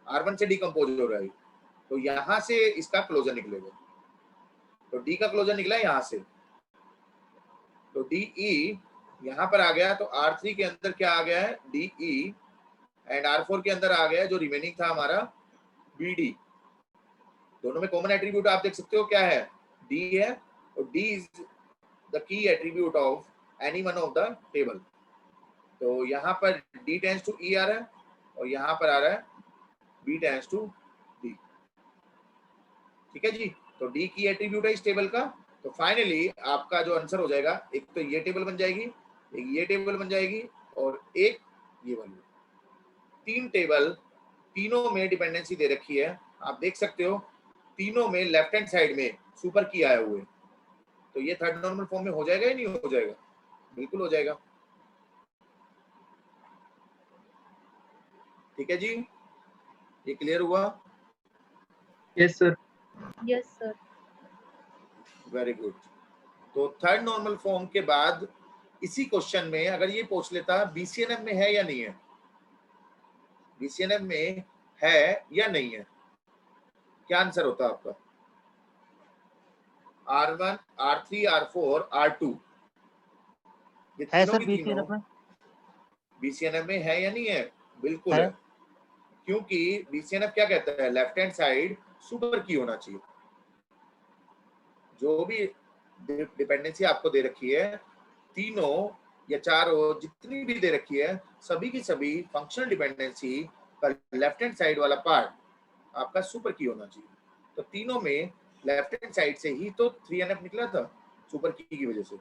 R1 से डिकम्पोज हो रहा है। तो यहां से इसका क्लोजर निकलेगा। तो डी का क्लोजर निकला यहां से, तो डी ई यहां पर आ गया। तो R3 के अंदर क्या आ गया है, डी ई, एंड R4 के अंदर आ गया जो रिमेनिंग था हमारा बी डी। दोनों में कॉमन एट्रीब्यूट आप देख सकते हो क्या है, डी है, और D is the key attribute of any one of the table. तो यहाँ पर डी टेंस टू ई आ रहा है और यहाँ पर आ रहा है बी टेंस टू डी। ठीक है जी, तो डी की एट्रीब्यूट है इस टेबल का। तो फाइनली आपका जो आंसर हो जाएगा, एक तो ये टेबल बन जाएगी, एक ये टेबल बन जाएगी, और एक ये वाली। 3 टेबल, तीनों में डिपेंडेंसी दे रखी है। आप देख सकते हो तीनों में लेफ्ट हैंड साइड में सुपर की आए हुए। तो ये थर्ड नॉर्मल फॉर्म में हो जाएगा या नहीं हो जाएगा? बिल्कुल हो जाएगा। ठीक है जी, ये क्लियर हुआ? Yes sir. Yes sir. Very good. तो थर्ड नॉर्मल फॉर्म के बाद इसी क्वेश्चन में अगर ये पूछ लेता बीसीएनएफ में है या नहीं है, बीसीएनएफ में है या नहीं है, क्या आंसर होता आपका? R1, R3, R4, R2 ये है तीनों सर की बीसीएनएफ तीनों में? बीसीएनएफ में है या नहीं है? बिल्कुल है। है, क्योंकि बीसीएनएफ क्या कहता है, लेफ्ट हैंड साइड सुपर की होना चाहिए। जो भी डिपेंडेंसी आपको दे रखी है, तीनों या चारों जितनी भी दे रखी है, सभी की सभी फंक्शनल डिपेंडेंसी का लेफ्ट हैंड साइड वाला पार्ट आपका सुपर की होना चाहिए। तो तीनों में लेफ्ट हैंड साइड से ही तो 3NF निकला था सुपर की वजह से,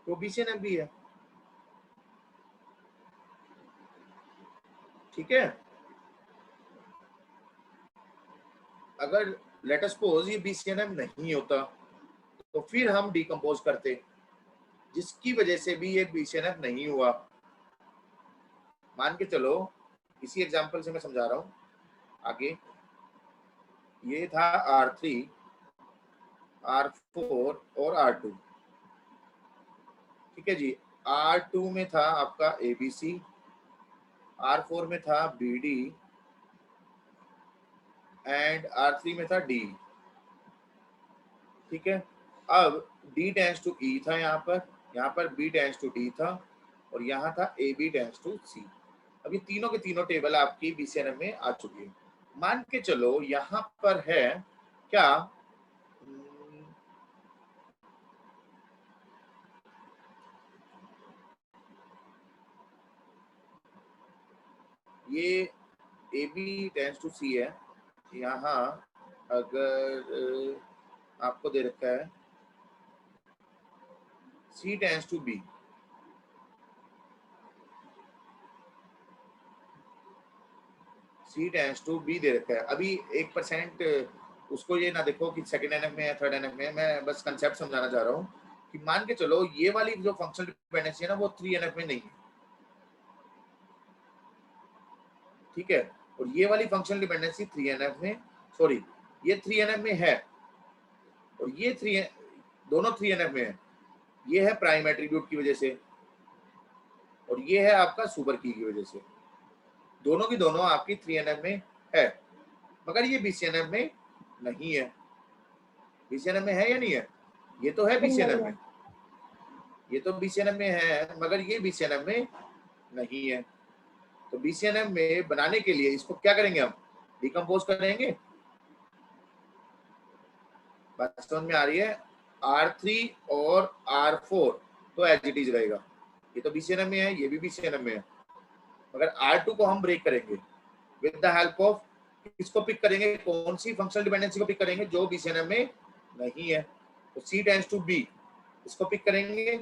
तो BCNF भी है। ठीक है, अगर लेट अस सपोज ये BCNF नहीं होता तो फिर हम डिकम्पोज करते, जिसकी वजह से भी ये BCNF नहीं हुआ। मान के चलो, इसी एग्जांपल से मैं समझा रहा हूं आगे। ये था R3, R4 और R2। ठीक है जी, R2 में था आपका ABC, R4 में था BD एंड R3 में था D। ठीक है, अब D टेंस टू E था यहाँ पर B टेंस टू D था, और यहाँ था AB टेंस टू C। अब ये तीनों के तीनों टेबल आपकी BCNF में आ चुकी है। मान के चलो यहाँ पर है क्या, ये AB टेंस टू C है, यहाँ अगर आपको दे रखा है C tends to B, C tends to B दे रखा है। अभी 1% उसको ये ना देखो कि सेकंड NF में है थर्ड NF में है, मैं बस कंसेप्ट समझाना चाह रहा हूँ कि मान के चलो ये वाली जो फंक्शनल डिपेंडेंसी है ना वो 3NF में नहीं है। ठीक है, और ये वाली फंक्शनल डिपेंडेंसी 3NF में, सॉरी ये 3NF में है और ये दोनों 3NF में है। ये है प्राइम एट्रीब्यूट की वजह से और ये है आपका सुपर की वजह से। दोनों की दोनों आपकी 3NF में है, मगर ये BCNF में नहीं है। BCNF में है या नहीं है? ये तो है BCNF में, ये तो BCNF में है, मगर ये BCNF में नहीं है। तो BCNF में बनाने के लिए इसको क्या करेंगे, हम डिकम्पोज करेंगे। बात समझ में आ रही है? R3 और R4 तो एज इट इज रहेगा, ये तो BCNF में है, ये भी BCNF में है, मगर R2 को हम ब्रेक करेंगे विद द हेल्प ऑफ, इसको पिक करेंगे, कौन सी फंक्शनल डिपेंडेंसी को पिक करेंगे जो BCNF में नहीं है। तो C टेंस टू B, इसको पिक करेंगे,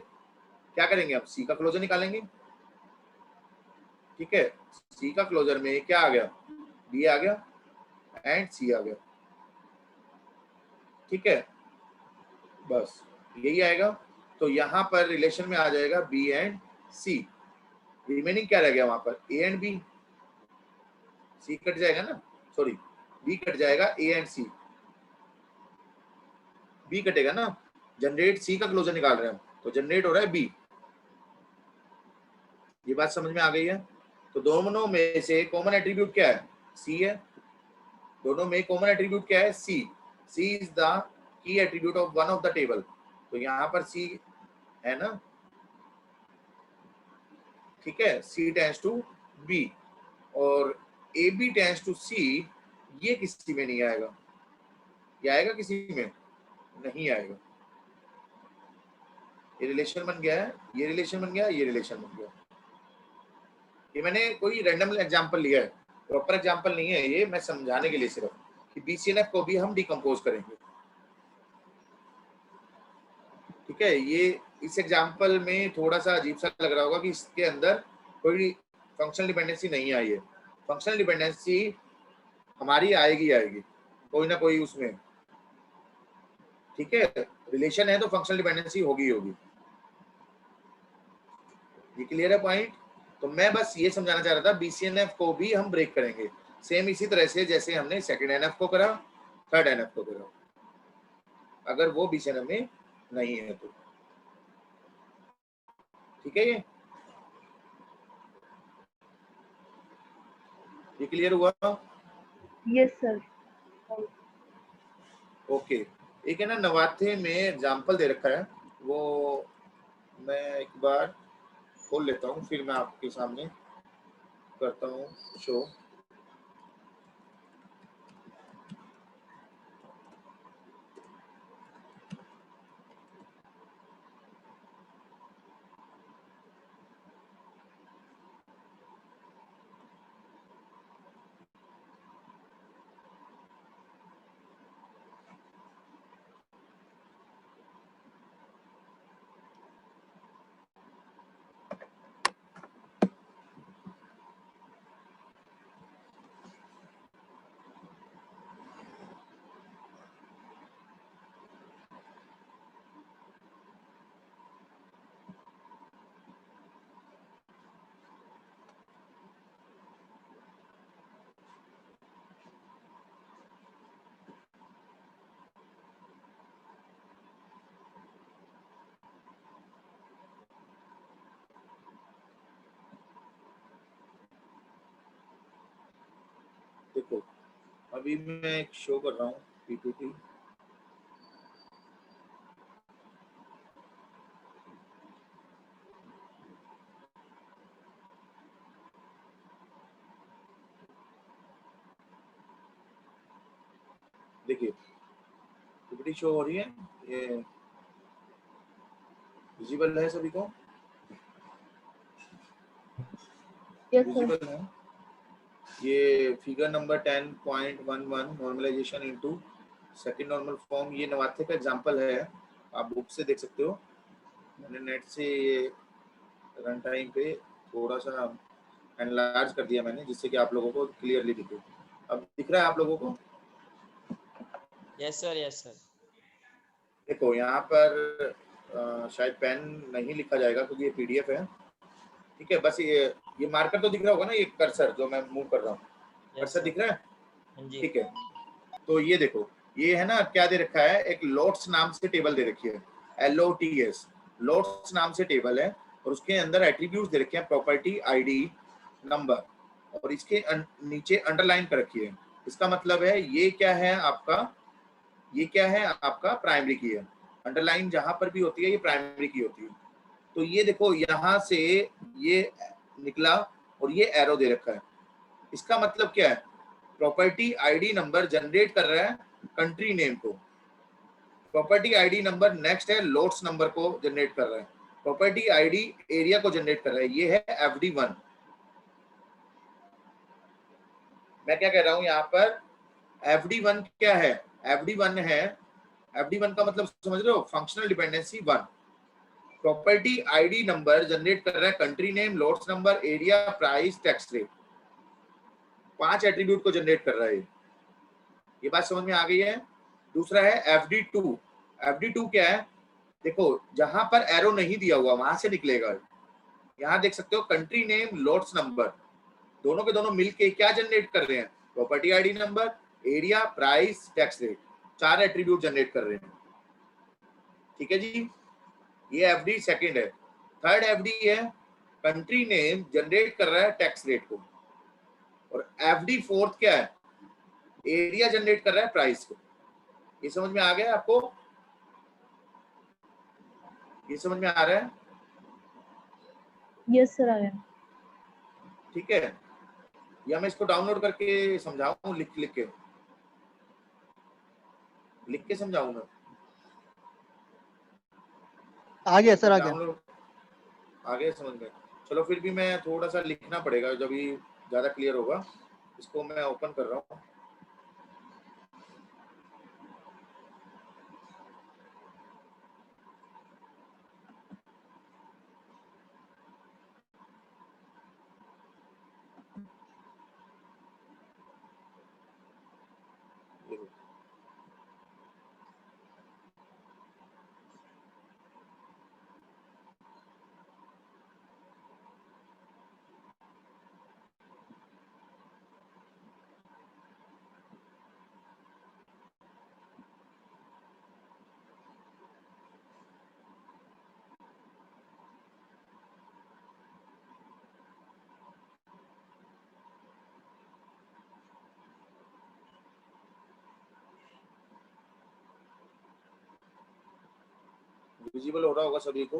क्या करेंगे, अब C का क्लोजर निकालेंगे। ठीक है, C का क्लोजर में क्या आ गया, B आ गया एंड C आ गया। ठीक है, बस यही आएगा। तो यहाँ पर रिलेशन में आ जाएगा B एंड C, रिमेनिंग क्या रह गया वहां पर, A and B। C cut जाएगा ना, सॉरी B कट जाएगा, A एंड C, B कटेगा ना, जनरेट C का क्लोजर निकाल रहे हैं हम, तो जनरेट हो रहा है B। ये बात समझ में आ गई है? तो दोनों में से कॉमन एट्रीब्यूट क्या है, C है। दोनों में कॉमन एट्रीब्यूट क्या है? C. C is the key attribute of one of the table. तो यहाँ पर सी है ना, ठीक है, सी टेंड्स टू बी और ए बी टेंड्स टू सी, ये किसी में नहीं आएगा। ये आएगा किसी में? नहीं आएगा। ये रिलेशन बन गया है, ये रिलेशन बन गया, ये रिलेशन बन गया। ये मैंने कोई रैंडम एग्जांपल लिया है, प्रॉपर एग्जांपल नहीं है ये, मैं समझाने के लिए सिर्फ कि बीसीएनएफ को भी हम डिकम्पोज करेंगे। ठीक है, ये इस एग्जांपल में थोड़ा सा अजीब सा लग रहा होगा कि इसके अंदर कोई फंक्शनल डिपेंडेंसी नहीं आई है। फंक्शनल डिपेंडेंसी हमारी आएगी आएगी कोई ना कोई उसमें। ठीक है, रिलेशन है तो फंक्शनल डिपेंडेंसी होगी होगी। ये क्लियर है पॉइंट? तो मैं बस ये समझाना चाह रहा था, बीसीएनएफ को भी हम ब्रेक करेंगे सेम इसी तरह से जैसे हमने सेकंड एनएफ को करा, थर्ड एनएफ को करा, अगर वो बीसीएनएफ में नहीं है तो। ठीक है, ये क्लियर हुआ? Yes sir. ओके, एक है ना नवाथे में एग्जाम्पल दे रखा है, वो मैं एक बार खोल लेता हूँ फिर मैं आपके सामने करता हूँ शो। देखो अभी मैं एक शो कर रहा हूँ पीपीटी। देखिए पीपीटी शो हो रही है, ये विजिबल है सभी को? Yes sir. विजिबल है। ये figure number 10.11 normalization into second normal form, ये नवाथे का एग्जांपल है, आप बुक से देख सकते हो। मैंने नेट से ये रन टाइम पे थोड़ा सा एनलार्ज कर दिया मैंने जिससे कि आप लोगों को क्लियरली दिखे। अब दिख रहा है आप लोगों को? Yes sir, yes sir. देखो यहाँ पर शायद पेन नहीं लिखा जाएगा क्योंकि ये पीडीएफ है। ठीक है, बस ये मार्कर तो दिख रहा होगा ना, ये कर्सर जो मैं मूव कर रहा हूँ, कर्सर दिख रहा है? हाँ जी। ठीक है, तो ये देखो ये है ना क्या दे रखा है, एक लोट्स नाम से टेबल दे रखी है, LOTS, लोट्स नाम से टेबल है और उसके अंदर एट्रीब्यूट्स दे रखे हैं, प्रॉपर्टी, आईडी, नंबर, और इसके नीचे अंडरलाइन कर रखी है। इसका मतलब है ये क्या है आपका, ये क्या है आपका प्राइमरी की है। अंडरलाइन जहां पर भी होती है ये प्राइमरी की होती है। तो ये देखो यहाँ से ये निकला और ये एरो दे रखा है, इसका मतलब क्या है, प्रॉपर्टी आईडी नंबर जनरेट कर रहा है कंट्री नेम को, प्रॉपर्टी आईडी नंबर नेक्स्ट है लोट्स नंबर को जनरेट कर रहा है, प्रॉपर्टी आईडी एरिया को जनरेट कर रहा है, ये है FD1। मैं क्या कह रहा हूं यहाँ पर, FD1 क्या है, FD1 है, FD1 का मतलब समझ रहे हो, functional dependency 1। Property ID number generate कर रहा है country name, lots number, area, price, tax rate, 5 attribute को जनरेट कर रहा है। ये बात समझ में आ गई है? दूसरा है FD2। FD2 क्या है, देखो जहां पर एरो नहीं दिया हुआ वहां से निकलेगा। यहाँ देख सकते हो कंट्री नेम, लोट्स नंबर, दोनों के दोनों मिलके क्या जनरेट कर रहे हैं, property ID number, area, price, tax rate, 4 attribute generate कर रहे हैं। ठीक है जी, ये FD सेकंड है। थर्ड FD है कंट्री नेम जनरेट कर रहा है टैक्स रेट को, और FD फोर्थ क्या है, एरिया जनरेट कर रहा है प्राइस को। ये समझ में आ गया आपको? ये समझ में आ रहा है? यस सर आ गया। ठीक है, या मैं इसको डाउनलोड करके समझाऊं, लिख के समझाऊं मैं? आ गया सर, आ गया। डाउनलोड आ गया समझ में? चलो फिर भी मैं थोड़ा सा लिखना पड़ेगा, जब भी ज्यादा क्लियर होगा। इसको मैं ओपन कर रहा हूँ। विजिबल हो रहा होगा सभी को?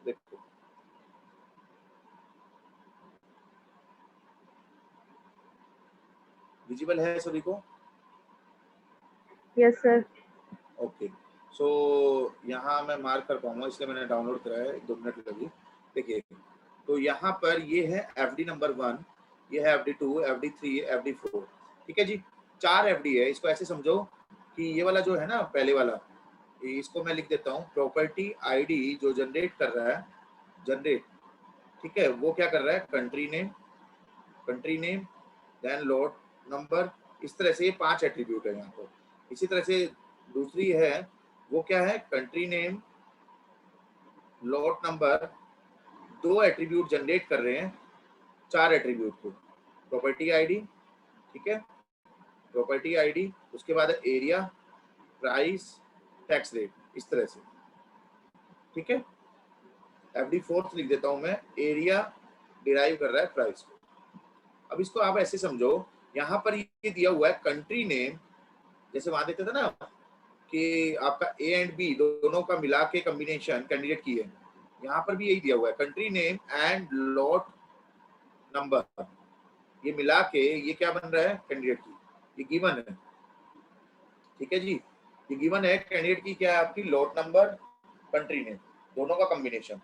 देखो विजिबल है सभी को? Yes sir. ओके, सो यहाँ मैं मार्क कर पाऊंगा, इसलिए मैंने डाउनलोड कराया है, 2 मिनट लगी। देखिए, तो यहाँ पर ये है FD नंबर 1, ये है FD 2, FD 3, FD 4। ठीक है जी, 4 FD है। इसको ऐसे समझो कि ये वाला जो है ना, पहले वाला, इसको मैं लिख देता हूँ प्रॉपर्टी आईडी जो जनरेट कर रहा है, जनरेट, ठीक है, वो क्या कर रहा है, country name then lot number. इस तरह से ये 5 एट्रीब्यूट है यहाँ पर। इसी तरह से दूसरी है, वो क्या है, country name, lot number, 2 attribute generate कर रहे हैं 4 एट्रीब्यूट को, प्रॉपर्टी आईडी, ठीक है, प्रॉपर्टी आईडी, उसके बाद एरिया, प्राइस, टैक्स रेट, इस तरह से। ठीक है, FD 4 लिख देता हूं मैं, एरिया डिराइव कर रहा है प्राइस को। अब इसको आप ऐसे समझो, यहाँ पर ये दिया हुआ है कंट्री नेम, जैसे वहां देते थे ना कि आपका A एंड B दोनों का मिला के कॉम्बिनेशन कैंडिडेट की है, यहाँ पर भी यही दिया हुआ है, country name and lot number, ये मिला के ये क्या बन रहा है, कैंडिडेट की, ये गिवन है। ठीक है जी, ये गिवन है कैंडिडेट की, क्या है आपकी, लॉट नंबर, कंट्री नेम, दोनों का कॉम्बिनेशन।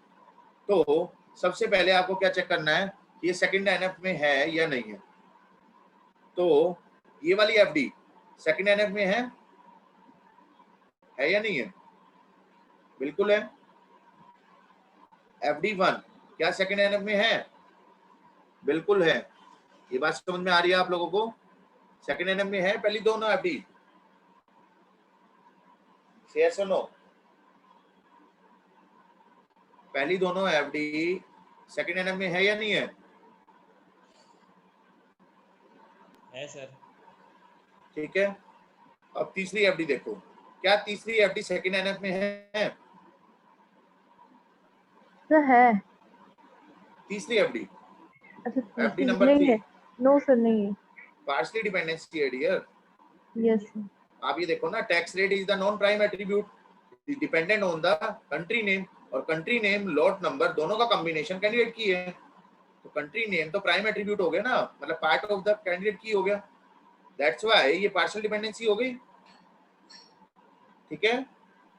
तो सबसे पहले आपको क्या चेक करना है, ये सेकंड एनएफ में है या नहीं है। तो ये वाली FD सेकंड एनएफ में है या नहीं है? बिल्कुल है। FD 1 क्या सेकंड एनएफ में है? बिल्कुल है। ये बात समझ में आ रही है आप लोगों को? सेकंड एनएफ में है पहली दोनों FD, यस और नो? पहली दोनों FD सेकंड एनएफ में है या नहीं है? है सर। ठीक है, अब तीसरी FD देखो, क्या तीसरी FD सेकंड एनएफ में है? सर है। तीसरी FD, अच्छा FD नंबर नहीं 3, है। नो सर नहीं है। पार्शली डिपेंडेंसी है डियर। Yes sir. आप ये देखो ना, tax rate is the non prime attribute dependent on the country name, और कंट्री नेम लॉट नंबर दोनों का कॉम्बिनेशन कैंडिडेट की है, तो कंट्री नेम तो प्राइम एट्रीब्यूट हो गया ना, मतलब पार्ट ऑफ द कैंडिडेट की हो गया, दैट्स व्हाई ये पार्शियल डिपेंडेंसी हो गई। ठीक है,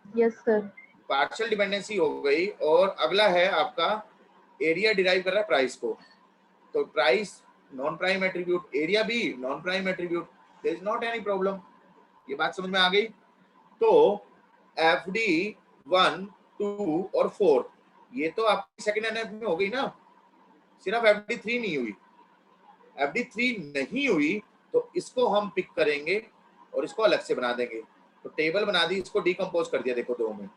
यस सर। पार्शियल डिपेंडेंसी हो गई। और अगला है आपका एरिया डिराइव कर रहा है प्राइस को, तो price non prime attribute, area भी non prime attribute, there is not any problem. ये बात समझ में आ गई? तो FD 1, 2 और 4 ये तो आपकी सेकंड एनएफ में हो गई ना, सिर्फ FD 3 नहीं हुई। FD 3 नहीं हुई तो इसको हम पिक करेंगे और इसको अलग से बना देंगे। तो टेबल बना दी, इसको डिकम्पोज कर दिया, देखो 2 में।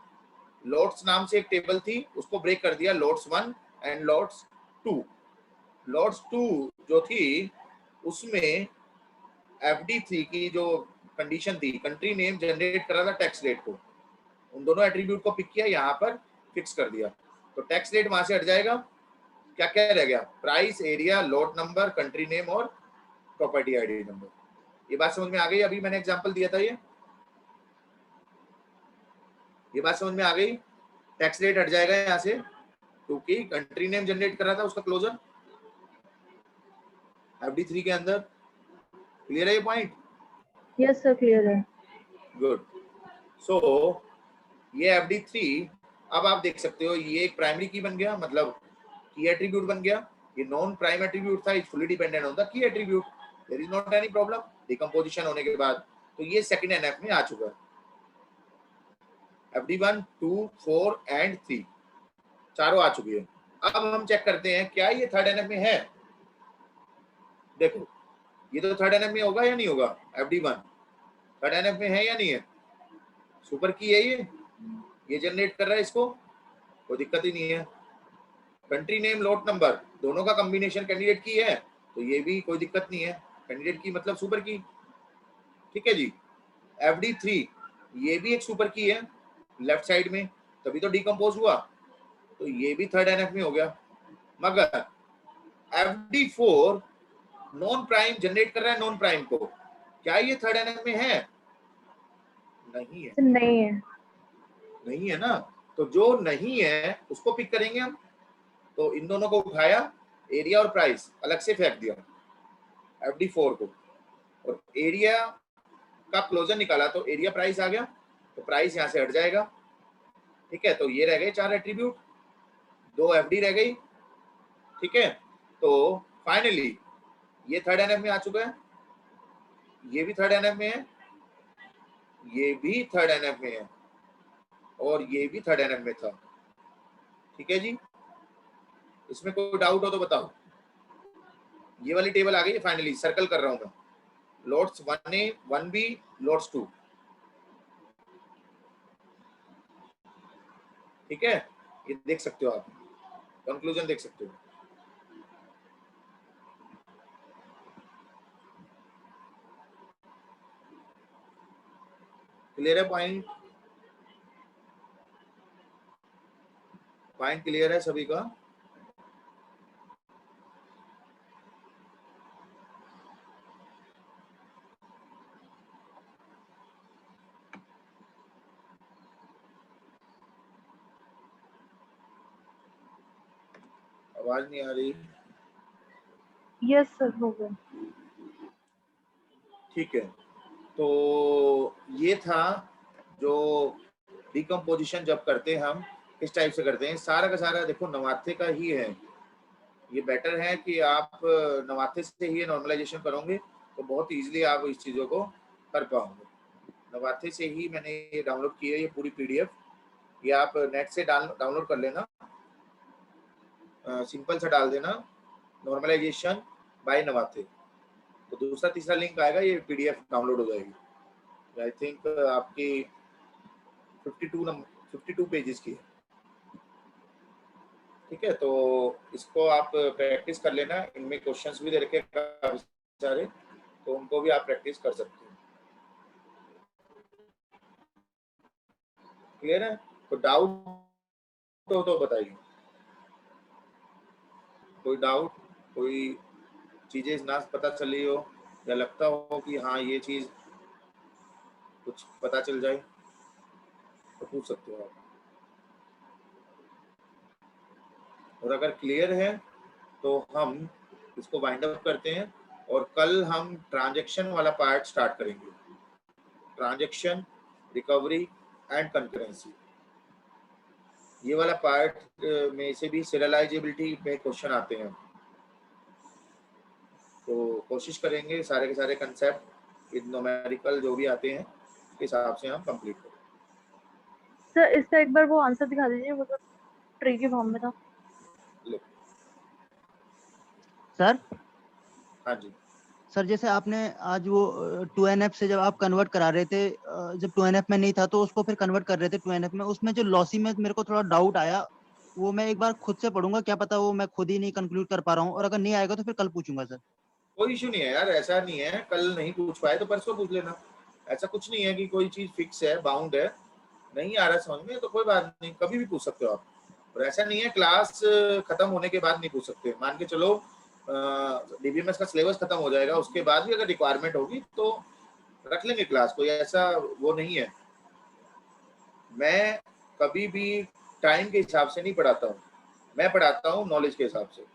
लॉट्स नाम से एक टेबल थी, उसको ब्रेक कर दिया, लॉट्स 1 एंड लॉट्स 2। लॉट्स 2 जो थी उसमें FD 3 की जो कंडीशन थी, कंट्री नेम जनरेट कर रहा था टैक्स रेट को, उन दोनों एट्रीब्यूट को पिक किया, यहाँ पर फिक्स कर दिया, तो टैक्स रेट वहां से हट जाएगा। क्या क्या रह गया? Price, area, lot number, country name और प्रॉपर्टी आईडी नंबर। ये बात समझ में आ गई? अभी मैंने एग्जांपल दिया था, ये बात समझ में आ गई? टैक्स रेट हट जाएगा यहाँ से क्योंकि कंट्री नेम जनरेट कर रहा था उसका क्लोजर FD3 के अंदर। क्लियर है ये पॉइंट? यस सर क्लियर है। गुड। सो ये FD3 अब आप देख सकते हो, ये एक प्राइमरी की बन गया, मतलब की एट्रीब्यूट बन गया। ये नॉन प्राइम एट्रीब्यूट था, it's fully dependent on the key attribute, there is not any problem decomposition होने के बाद। तो ये सेकंड NF में आ चुका है, FD1, 2, 4 एंड 3 चारों आ चुकी है। अब हम चेक करते हैं क्या ये थर्ड NF में है। देखो ये तो थर्ड NF में होगा या नहीं होगा? FD1 थर्ड NF में है या नहीं है? सुपर की है ये जनरेट कर रहा है, इसको कोई दिक्कत ही नहीं है। कंट्री नेम, लॉट नंबर दोनों का कॉम्बिनेशन कैंडिडेट की है, तो ये भी कोई दिक्कत नहीं है, कैंडिडेट की मतलब सुपर की। ठीक है जी। FD3 ये भी एक सुपर की है लेफ्ट साइड में, तभी तो डिकम्पोज हुआ, तो ये भी थर्ड NF में हो गया। मगर FD4 नॉन प्राइम जनरेट कर रहा है नॉन प्राइम को, क्या ये थर्ड NF में है? नहीं है, नहीं है, नहीं है ना। तो जो नहीं है उसको पिक करेंगे हम, तो इन दोनों को उठाया, एरिया और प्राइस अलग से फेंक दिया FD4 को, और एरिया का क्लोजर निकाला तो एरिया प्राइस आ गया, तो प्राइस यहाँ से हट जाएगा। ठीक है, तो ये रह गए 4 एट्रीब्यूट, 2 FD रह गई। ठीक है, तो फाइनली ये थर्ड NF में आ चुका है, ये भी थर्ड NF में है, ये भी थर्ड NF में है, और ये भी थर्ड NF में था। ठीक है जी, इसमें कोई डाउट हो तो बताओ। ये वाली टेबल आ गई, फाइनली सर्कल कर रहा हूं मैं, लॉट्स 1A 1B लॉट्स 2। ठीक है, ये देख सकते हो आप, कंक्लूजन देख सकते हो। क्लियर है पॉइंट? पॉइंट क्लियर है सभी का? आवाज नहीं आ रही? यस सर हो गया। ठीक है, तो ये था जो डिकम्पोजिशन जब करते हैं हम किस टाइप से करते हैं। सारा का सारा देखो नवाथे का ही है, ये बेटर है कि आप नवाथे से ही नॉर्मलाइजेशन करोगे तो बहुत इजीली आप इस चीज़ों को कर पाओगे। नवाथे से ही मैंने ये डाउनलोड की है, ये पूरी PDF, ये आप नेट से डाउनलोड कर लेना, सिंपल सा डाल देना नॉर्मलाइजेशन बाय नवाथे, तो दूसरा तीसरा लिंक आएगा, ये PDF डाउनलोड हो जाएगी। आई थिंक आपकी 52 पेजेस की है। ठीक है, तो इसको आप प्रैक्टिस कर लेना, इनमें क्वेश्चंस भी दे रखे काफी सारे, तो उनको भी आप प्रैक्टिस कर सकते हो। क्लियर है? तो डाउट हो तो बताइए, कोई डाउट, कोई चीजें ना पता चली हो या लगता हो कि हाँ ये चीज कुछ पता चल जाए तो पूछ सकते हो आप, और अगर क्लियर है तो हम इसको वाइंड अप करते हैं, और कल हम ट्रांजैक्शन वाला पार्ट स्टार्ट करेंगे, ट्रांजैक्शन, रिकवरी एंड कंकरेंसी। ये वाला पार्ट में से भी सीरियलाइजेबिलिटी में क्वेश्चन आते हैं, तो कोशिश करेंगे सारे के सारे कंसेप्ट न्यूमेरिकल जो भी आते हैं उसके हिसाब से हम कंप्लीट करें। सर इसका एक बार वो आंसर दिखा दीजिए, वो तो ट्री के फॉर्म में था। लो सर हाँ जी, सर जैसे आपने आज वो 2NF से जब आप कन्वर्ट करा रहे थे, जब 2NF में नहीं था तो उसको फिर कन्वर्ट कर रहे थे 2NF में, उसमें जो लॉसी में मेरे को थोड़ा डाउट आया, वो मैं एक बार खुद से पढ़ूंगा, क्या पता वो मैं खुद ही नहीं कंक्लूड कर पा रहा हूँ, और अगर नहीं आएगा तो फिर कल पूछूंगा सर। कोई इशू नहीं है यार, ऐसा नहीं है, कल नहीं पूछ पाए तो परसों पूछ लेना, ऐसा कुछ नहीं है कि कोई चीज फिक्स है, बाउंड है, नहीं आ रहा समझ में तो कोई बात नहीं, कभी भी पूछ सकते हो आप। और ऐसा नहीं है क्लास खत्म होने के बाद नहीं पूछ सकते, मान के चलो डीबीएमएस का सिलेबस खत्म हो जाएगा, उसके बाद भी अगर रिक्वायरमेंट होगी तो रख लेंगे क्लास, कोई ऐसा वो नहीं है। मैं कभी भी टाइम के हिसाब से नहीं पढ़ाता हूँ, मैं पढ़ाता हूँ नॉलेज के हिसाब से।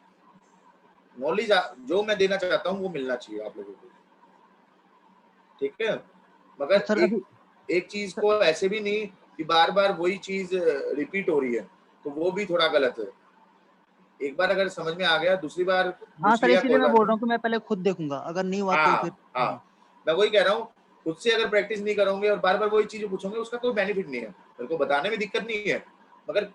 नॉलेज जो मैं देना चाहता हूँ वो मिलना चाहिए आप लोगों को, ठीक है। मगर सर अभी एक चीज को ऐसे भी नहीं कि बार बार वही चीज रिपीट हो रही है, तो वो भी थोड़ा गलत है। एक बार अगर समझ में आ गया, दूसरी बार हाँ पूछ सर, लिया इसीलिए कोई मैं बात बोल नहीं। रहा हूँ कि मैं पहले खुद देखूंगा, अगर नहीं हुआ तो फिर हाँ, मैं वही कह रहा हूँ, खुद से अगर प्रैक्टिस नहीं करोगे और बार बार वही चीजें पूछोगे उसका कोई बेनिफिट नहीं है। मेरे को बताने में दिक्कत नहीं है, मगर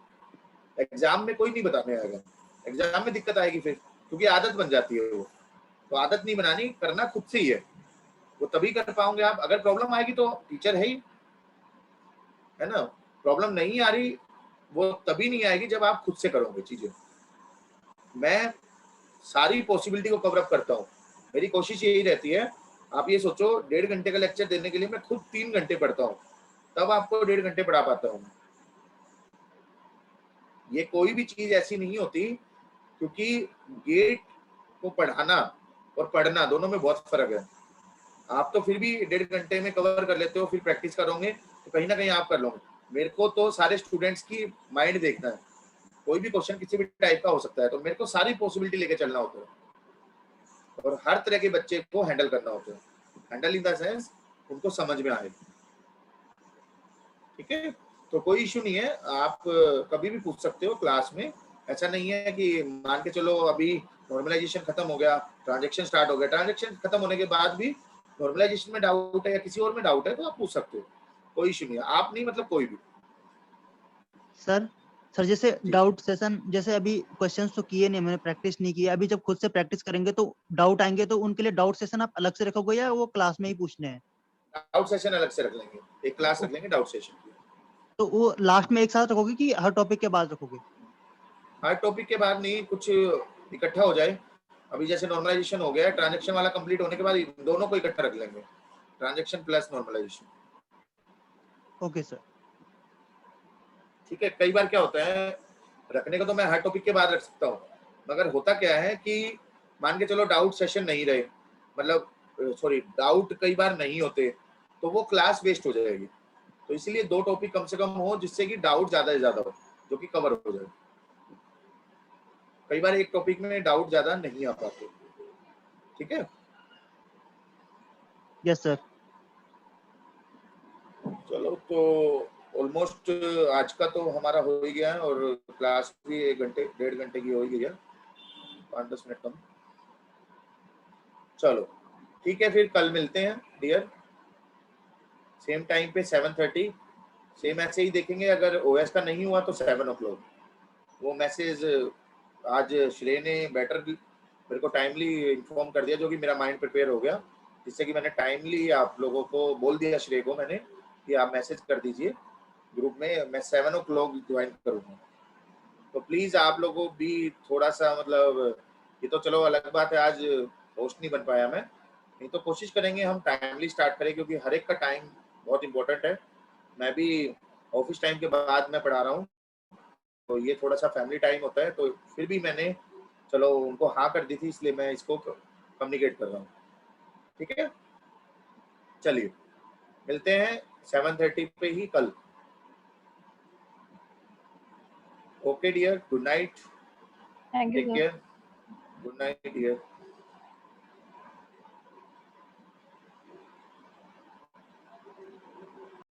एग्जाम में कोई नहीं बताने आएगा, एग्जाम में दिक्कत आएगी फिर, क्योंकि आदत बन जाती है वो। तो आदत नहीं बनानी, करना खुद से ही है, वो तभी कर पाओगे आप। अगर प्रॉब्लम आएगी तो टीचर है ही, है ना। प्रॉब्लम नहीं आ रही वो तभी नहीं आएगी जब आप खुद से करोगे चीजें। मैं सारी पॉसिबिलिटी को कवर अप करता हूँ, मेरी कोशिश यही रहती है। आप ये सोचो 1.5 घंटे का लेक्चर देने के लिए मैं खुद 3 घंटे पढ़ता हूँ, तब आपको 1.5 घंटे पढ़ा पाता हूँ। ये कोई भी चीज ऐसी नहीं होती, क्योंकि गेट को पढ़ाना और पढ़ना दोनों में बहुत फर्क है। आप तो फिर भी 1.5 घंटे में कवर कर लेते हो, फिर प्रैक्टिस करोगे तो कहीं ना कहीं आप कर लोगे। मेरे को तो सारे स्टूडेंट्स की माइंड देखना है, कोई भी क्वेश्चन किसी भी टाइप का हो सकता है, तो मेरे को सारी पॉसिबिलिटी लेके चलना होता है और हर तरह के बच्चे को हैंडल करना होता है। हैंडल इन द सेंस उनको समझ में आए, ठीक है। तो कोई इशू नहीं है, आप कभी भी पूछ सकते हो क्लास में। ऐसा नहीं है कि मान के चलो अभी नॉर्मलाइजेशन खत्म हो गया, ट्रांजैक्शन स्टार्ट हो गया, ट्रांजैक्शन खत्म होने के बाद भी नॉर्मलाइजेशन में डाउट है या किसी और में डाउट है तो आप पूछ सकते हो, कोई इशू नहीं है। आप नहीं मतलब कोई भी। सर जैसे जी। डाउट सेशन, जैसे अभी क्वेश्चंस तो किए नहीं, मैंने प्रैक्टिस नहीं किया, अभी जब खुद से प्रैक्टिस करेंगे तो डाउट आएंगे, तो उनके लिए डाउट सेशन आप अलग से रखोगे या वो क्लास में ही पूछने हैं? डाउट सेशन अलग से रख लेंगे, एक क्लास रख लेंगे डाउट सेशन की। तो वो लास्ट में एक साथ रखोगे कि हर टॉपिक के बाद रखोगे? हर टॉपिक के बाद नहीं, कुछ इकट्ठा हो जाए। अभी जैसे नॉर्मलाइजेशन हो गया, ट्रांजैक्शन वाला कंप्लीट होने के बाद दोनों को इकट्ठा रख लेंगे, transaction plus normalization. Okay sir. ठीक है। कई बार क्या होता है, रखने को तो मैं हर टॉपिक के बाद रख सकता हूँ, मगर होता क्या है कि मान के चलो डाउट सेशन नहीं रहे, मतलब सॉरी डाउट कई बार नहीं होते, तो वो क्लास वेस्ट हो जाएगी। तो इसीलिए 2 टॉपिक कम से कम हो जिससे कि डाउट ज्यादा से ज्यादा हो, जो कि कवर हो जाए। कई बार एक टॉपिक में डाउट ज्यादा नहीं आ पाते, ठीक है। Yes sir. चलो तो ऑलमोस्ट आज का तो हमारा हो ही गया है, और क्लास भी 1 घंटे 1.5 घंटे की हो ही गई है, 5-10 मिनट कम। चलो ठीक है, फिर कल मिलते हैं डियर, सेम टाइम पे 7:30। सेम ऐसे ही देखेंगे, अगर ओएस का नहीं हुआ तो 7 o'clock। वो मैसेज आज श्रेय ने बेटर मेरे को टाइमली इन्फॉर्म कर दिया, जो कि मेरा माइंड प्रिपेयर हो गया, जिससे कि मैंने टाइमली आप लोगों को बोल दिया, श्रेय को मैंने, कि आप मैसेज कर दीजिए ग्रुप में, मैं 7 o'clock ज्वाइन करूँगा। तो प्लीज़ आप लोगों भी थोड़ा सा मतलब, ये तो चलो अलग बात है आज होस्ट नहीं बन पाया मैं, नहीं तो कोशिश करेंगे हम टाइमली स्टार्ट करें, क्योंकि हर एक का टाइम बहुत इंपॉर्टेंट है। मैं भी ऑफिस टाइम के बाद मैं पढ़ा रहा हूँ, तो ये थोड़ा सा फैमिली टाइम होता है, तो फिर भी मैंने चलो उनको हाँ कर दी थी, इसलिए मैं इसको कम्युनिकेट कर रहा हूँ, ठीक है। चलिए मिलते हैं 7:30 पे ही कल। Okay dear, good night, thank you take sir. Care, good night dear.